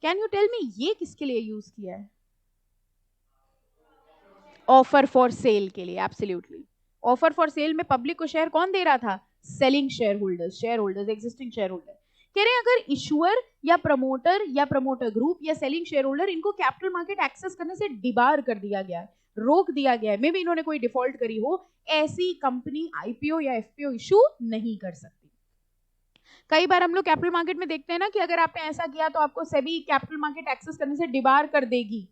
can you tell me ये किसके लिए यूज किया है? ऑफर फॉर सेल के लिए. एब्सोल्युटली. ऑफर फॉर सेल में पब्लिक को शेयर कौन दे रहा था? Selling share holders, existing share holder. कह रहे हैं अगर इशुअर या प्रमोटर ग्रुप या सेलिंग शेयर होल्डर, इनको कैपिटल मार्केट एक्सेस करने से डिबार कर दिया गया है, रोक दिया गया है, मे बी इन्होंने कोई डिफॉल्ट करी हो, ऐसी कंपनी आईपीओ या एफपीओ इशू नहीं कर सकती. कई बार हम लोग कैपिटल मार्केट में देखते हैं ना कि अगर आपने ऐसा किया तो आपको सेबी कैपिटल मार्केट एक्सेस करने से डिबार कर देगी.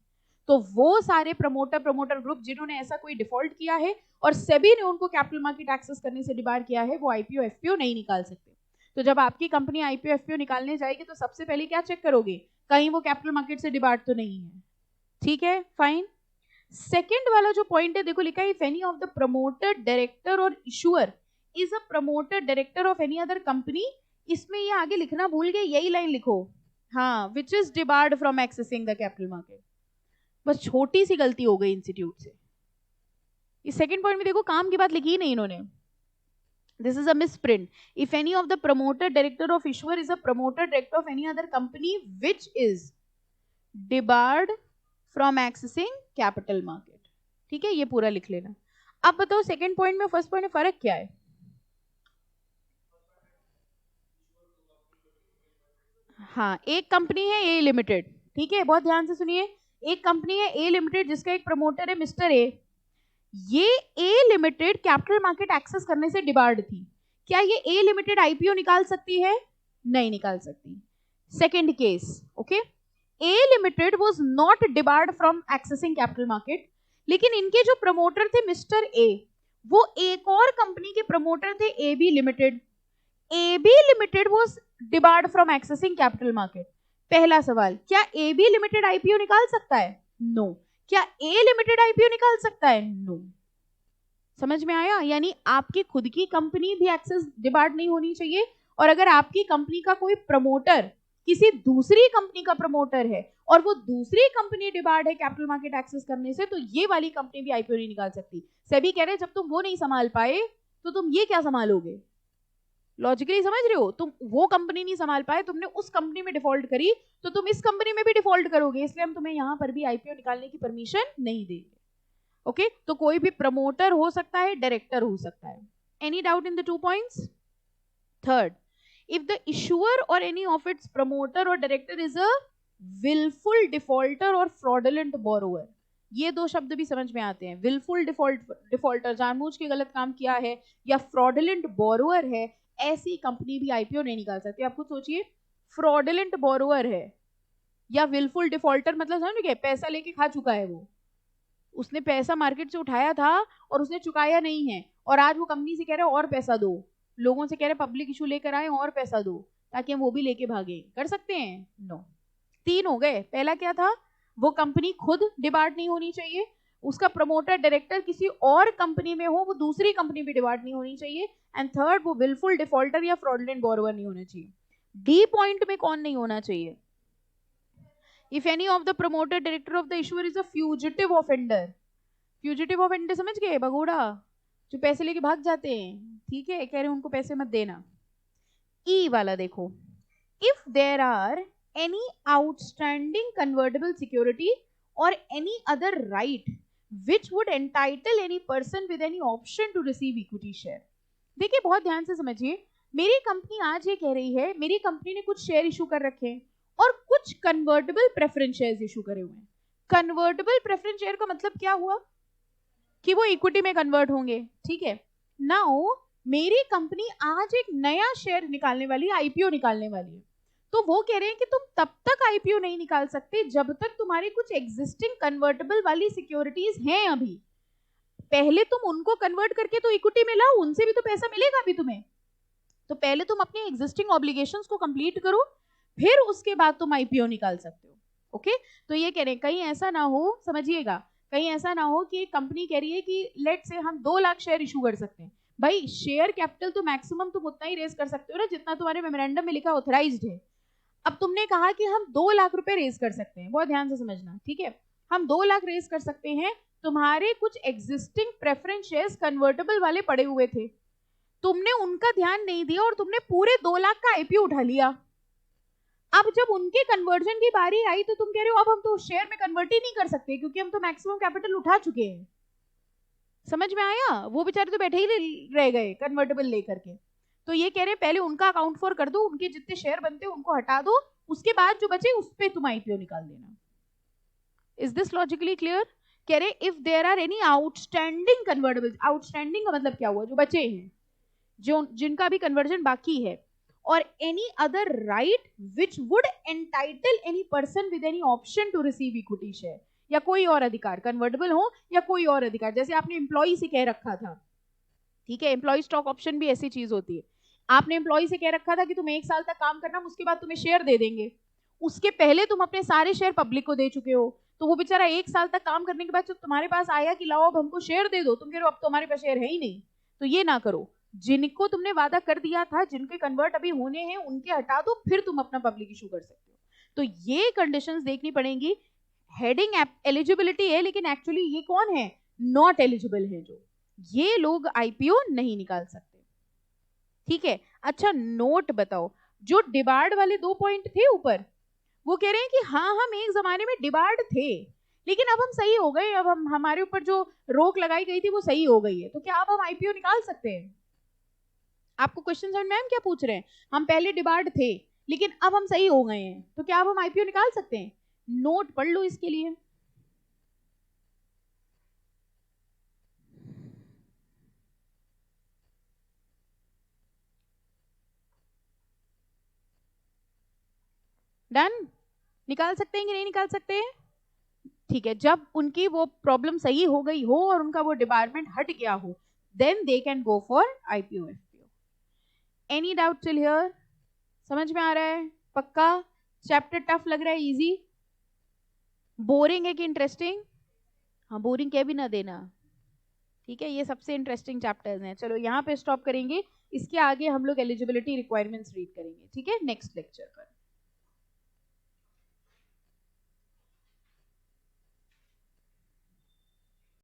तो वो सारे प्रमोटर ग्रुप जिन्होंने ऐसा कोई डिफॉल्ट किया है और सेबी ने उनको कैपिटल मार्केट एक्सेस करने से डिबार किया है, वो आईपीओ एफपीओ नहीं निकाल सकते. तो जब आपकी कंपनी आईपीओ एफपीओ निकालने जाएगी तो सबसे पहले क्या चेक करोगे, कहीं वो कैपिटल मार्केट से डिबार तो नहीं है. ठीक है, फाइन. सेकेंड वाला जो पॉइंट है, देखो लिखा है, if any of the promoter, director और issuer is a promoter, director of any other company. इसमें ये आगे लिखना भूल गए, यही लाइन लिखो, हाँ, which is debarred from accessing the capital market. बस छोटी सी गलती हो गई इंस्टीट्यूट से. इस सेकंड पॉइंट में देखो काम की बात लिखी ही नहीं इन्होंने. This is a misprint. If any of the promoter, director of issuer is a promoter, director of any other company which is debarred from accessing capital market. ठीक है, ये पूरा लिख लेना. अब बताओ सेकंड पॉइंट में फर्स्ट पॉइंट में फर्क क्या है? हाँ, एक कंपनी है ए लिमिटेड. ठीक है, बहुत ध्यान से सुनिए. एक कंपनी है ए लिमिटेड जिसका एक प्रमोटर है मिस्टर ए. ये ए लिमिटेड कैपिटल मार्केट एक्सेस करने से डिबार्ड थी. क्या ये ए लिमिटेड आईपीओ निकाल सकती है? नहीं निकाल सकती. Second case, okay, A limited was not debarred from accessing capital market, लेकिन इनके जो प्रमोटर थे मिस्टर ए, वो एक और कंपनी के प्रमोटर थे A B limited. A B limited was debarred from accessing capital market. पहला सवाल, क्या ए बी लिमिटेड आईपीओ निकाल सकता है? नो. क्या ए लिमिटेड आईपीओ निकाल सकता है? नो. समझ में आया? यानी आपकी खुद की कंपनी भी एक्सेस डिबार्ड नहीं होनी चाहिए, और अगर आपकी कंपनी का कोई प्रमोटर किसी दूसरी कंपनी का प्रमोटर है और वो दूसरी कंपनी डिबार्ड है कैपिटल मार्केट एक्सेस करने से, तो ये वाली कंपनी भी आईपीओ नहीं निकाल सकती. सेबी कह रहे हैं जब तुम वो नहीं संभाल पाए तो तुम ये क्या संभालोगे? लॉजिकली समझ रहे हो? तुम वो कंपनी नहीं संभाल पाए, तुमने उस कंपनी में डिफॉल्ट करी, तो तुम इस कंपनी में भी डिफॉल्ट करोगे, इसलिए हम तुम्हें यहां पर भी आईपीओ निकालने की परमिशन नहीं देंगे. ओके, तो कोई भी प्रमोटर हो सकता है, डायरेक्टर हो सकता है. Any doubt in the 2 points? Third, if the issuer or any of its promoter or director is a wilful defaulter or fraudulent borrower. ये दो शब्द भी समझ में आते हैं. विलफुल डिफॉल्टर, जानबूझ के गलत काम किया है, या फ्रॉडुलेंट बोरोवर है, ऐसी कंपनी भी आईपीओ नहीं निकाल सकती. आप खुद सोचिए, फ्रॉडुलेंट बोरोवर है या विलफुल डिफॉल्टर, मतलब समझ गए, पैसा लेके खा चुका है वो, उसने पैसा मार्केट से उठाया था और उसने चुकाया नहीं है, और आज वो कंपनी से कह रहे और पैसा दो, लोगों से कह रहे पब्लिक इशू लेकर आए और पैसा दो ताकि हम वो भी लेके भागे. कर सकते हैं? नो. 3 हो गए. पहला क्या था? वो कंपनी खुद डिबार्ड नहीं होनी चाहिए, उसका प्रमोटर डायरेक्टर किसी और कंपनी में हो, वो दूसरी कंपनी भी डिबार्ड नहीं होनी चाहिए, एंड थर्ड, वो विलफुल डिफॉल्टर या फ्रॉडुलेंट बोरोवर नहीं होना चाहिए. डी पॉइंट में कौन नहीं होना चाहिए? If any of the promoter, director of the issuer is a fugitive offender. Fugitive offender समझ गए? भगोड़ा, जो पैसे लेके भाग जाते हैं. ठीक है, कह रहे उनको पैसे मत देना. ई वाला देखो, if there are any outstanding convertible security और any other right which would entitle any person with any option to receive equity share. देखिए बहुत ध्यान से समझिए, मेरी कंपनी आज ये कह रही है, मेरी कंपनी ने कुछ शेयर इशू कर रखे हैं और कुछ कन्वर्टेबल प्रेफरेंस शेयर्स इशू करे हुए हैं. कन्वर्टेबल प्रेफरेंस शेयर का मतलब क्या हुआ कि वो इक्विटी में कन्वर्ट होंगे. ठीक है, नाउ मेरी कंपनी आज एक नया शेयर निकालने वाली है, आईपीओ निकालने वाली है. तो वो कह रहे हैं कि तुम तब तक आईपीओ नहीं निकाल सकते जब तक तुम्हारी कुछ एग्जिस्टिंग कन्वर्टेबल वाली सिक्योरिटीज हैं. अभी पहले तुम उनको कन्वर्ट करके तो इक्विटी में लाओ, उनसे भी तो पैसा मिलेगा अभी तुम्हें. तो पहले तुम अपने एग्जिस्टिंग ऑब्लिगेशंस को कंप्लीट करो, फिर उसके बाद तुम आईपीओ निकाल सकते हो. ओके, तो ये कह रहे हैं कहीं ऐसा ना हो, समझिएगा, कहीं ऐसा ना हो कि कंपनी कह रही है कि लेट से हम 2 लाख शेयर इशू कर सकते हैं. भाई शेयर कैपिटल तो मैक्सिमम तुम उतना ही रेज कर सकते हो ना जितना तुम्हारे मेमोरेंडम में लिखा ऑथराइज्ड है. अब तुमने कहा कि हम 2 लाख रुपए रेज कर सकते हैं, बहुत ध्यान से समझना. ठीक है, हम 2 लाख रेज कर सकते हैं. तुम्हारे कुछ एग्जिस्टिंग प्रेफरेंस शेयर्स कन्वर्टेबल वाले पड़े हुए थे, तुमने उनका ध्यान नहीं दिया और तुमने पूरे 2 लाख का आईपीओ उठा लिया. अब जब उनके कन्वर्जन की बारी आई तो तुम कह रहे हो अब हम तो शेयर में कन्वर्ट ही नहीं कर सकते क्योंकि हम तो मैक्सिमम कैपिटल उठा चुके हैं. समझ में आया? वो बेचारे तो बैठे ही रह गए कन्वर्टेबल लेकर के. तो ये कह रहे हैं पहले उनका अकाउंट फॉर कर दो, उनके जितने शेयर बनते हैं उनको हटा दो, उसके बाद जो बचे उस पे तुम आईपीओ निकाल देना. Is this logically clear? कह रहे if there are any outstanding convertible, outstanding का मतलब क्या हुआ, जो बचे हैं, जो जिनका भी कन्वर्जन बाकी है, और any other right which would entitle any person with any option to receive equity share, या कोई और अधिकार, कन्वर्टेबल हो या कोई और अधिकार. जैसे आपने एम्प्लॉई से कह रखा था, ठीक है, एम्प्लॉय स्टॉक ऑप्शन भी ऐसी चीज होती है. आपने एम्प्लॉय से कह रखा था कि तुम 1 साल तक काम करना, उसके बाद तुम्हें शेयर दे देंगे. उसके पहले तुम अपने सारे शेयर पब्लिक को दे चुके हो, तो वो बेचारा 1 साल तक काम करने के बाद जब तुम्हारे पास आया कि लाओ अब हमको शेयर दे दो, तुम कह रहे हो अब तुम्हारे पास शेयर है ही नहीं. तो ये ना करो. जिनको तुमने वादा कर दिया था, जिनके कन्वर्ट अभी होने हैं, उनके हटा दो, फिर तुम अपना पब्लिक इशू कर सकते हो. तो ये कंडीशंस देखनी पड़ेंगी. हेडिंग एलिजिबिलिटी है, लेकिन एक्चुअली ये कौन है, नॉट एलिजिबल है, जो ये लोग आईपीओ नहीं निकाल सकते. ठीक है, अच्छा नोट बताओ, जो डिबार्ड वाले 2 पॉइंट थे ऊपर, वो कह रहे हैं कि हाँ हम एक जमाने में डिबार्ड थे लेकिन अब हम सही हो गए, अब हम हमारे ऊपर जो रोक लगाई गई थी वो सही हो गई है, तो क्या अब हम आईपीओ निकाल सकते हैं? आपको क्वेश्चन समझ में, हम क्या पूछ रहे हैं, हम पहले डिबार्ड थे लेकिन अब हम सही हो गए हैं, तो क्या अब हम आईपीओ निकाल सकते हैं? नोट पढ़ लो इसके लिए. डन? निकाल सकते हैं कि नहीं निकाल सकते हैं? ठीक है, जब उनकी वो प्रॉब्लम सही हो गई हो और उनका वो डिपार्टमेंट हट गया हो, then they can go for IPO FPO. Any doubt till here? समझ में आ रहा है? पक्का? चैप्टर टफ लग रहा है, इजी? बोरिंग है कि इंटरेस्टिंग? हाँ, बोरिंग कह भी ना देना. ठीक है, ये सबसे इंटरेस्टिंग चैप्टर्स हैं. चलो यहाँ पे स्टॉप करेंगे, इसके आगे हम लोग एलिजिबिलिटी रिक्वायरमेंट्स रीड करेंगे. ठीक है, नेक्स्ट लेक्चर पर.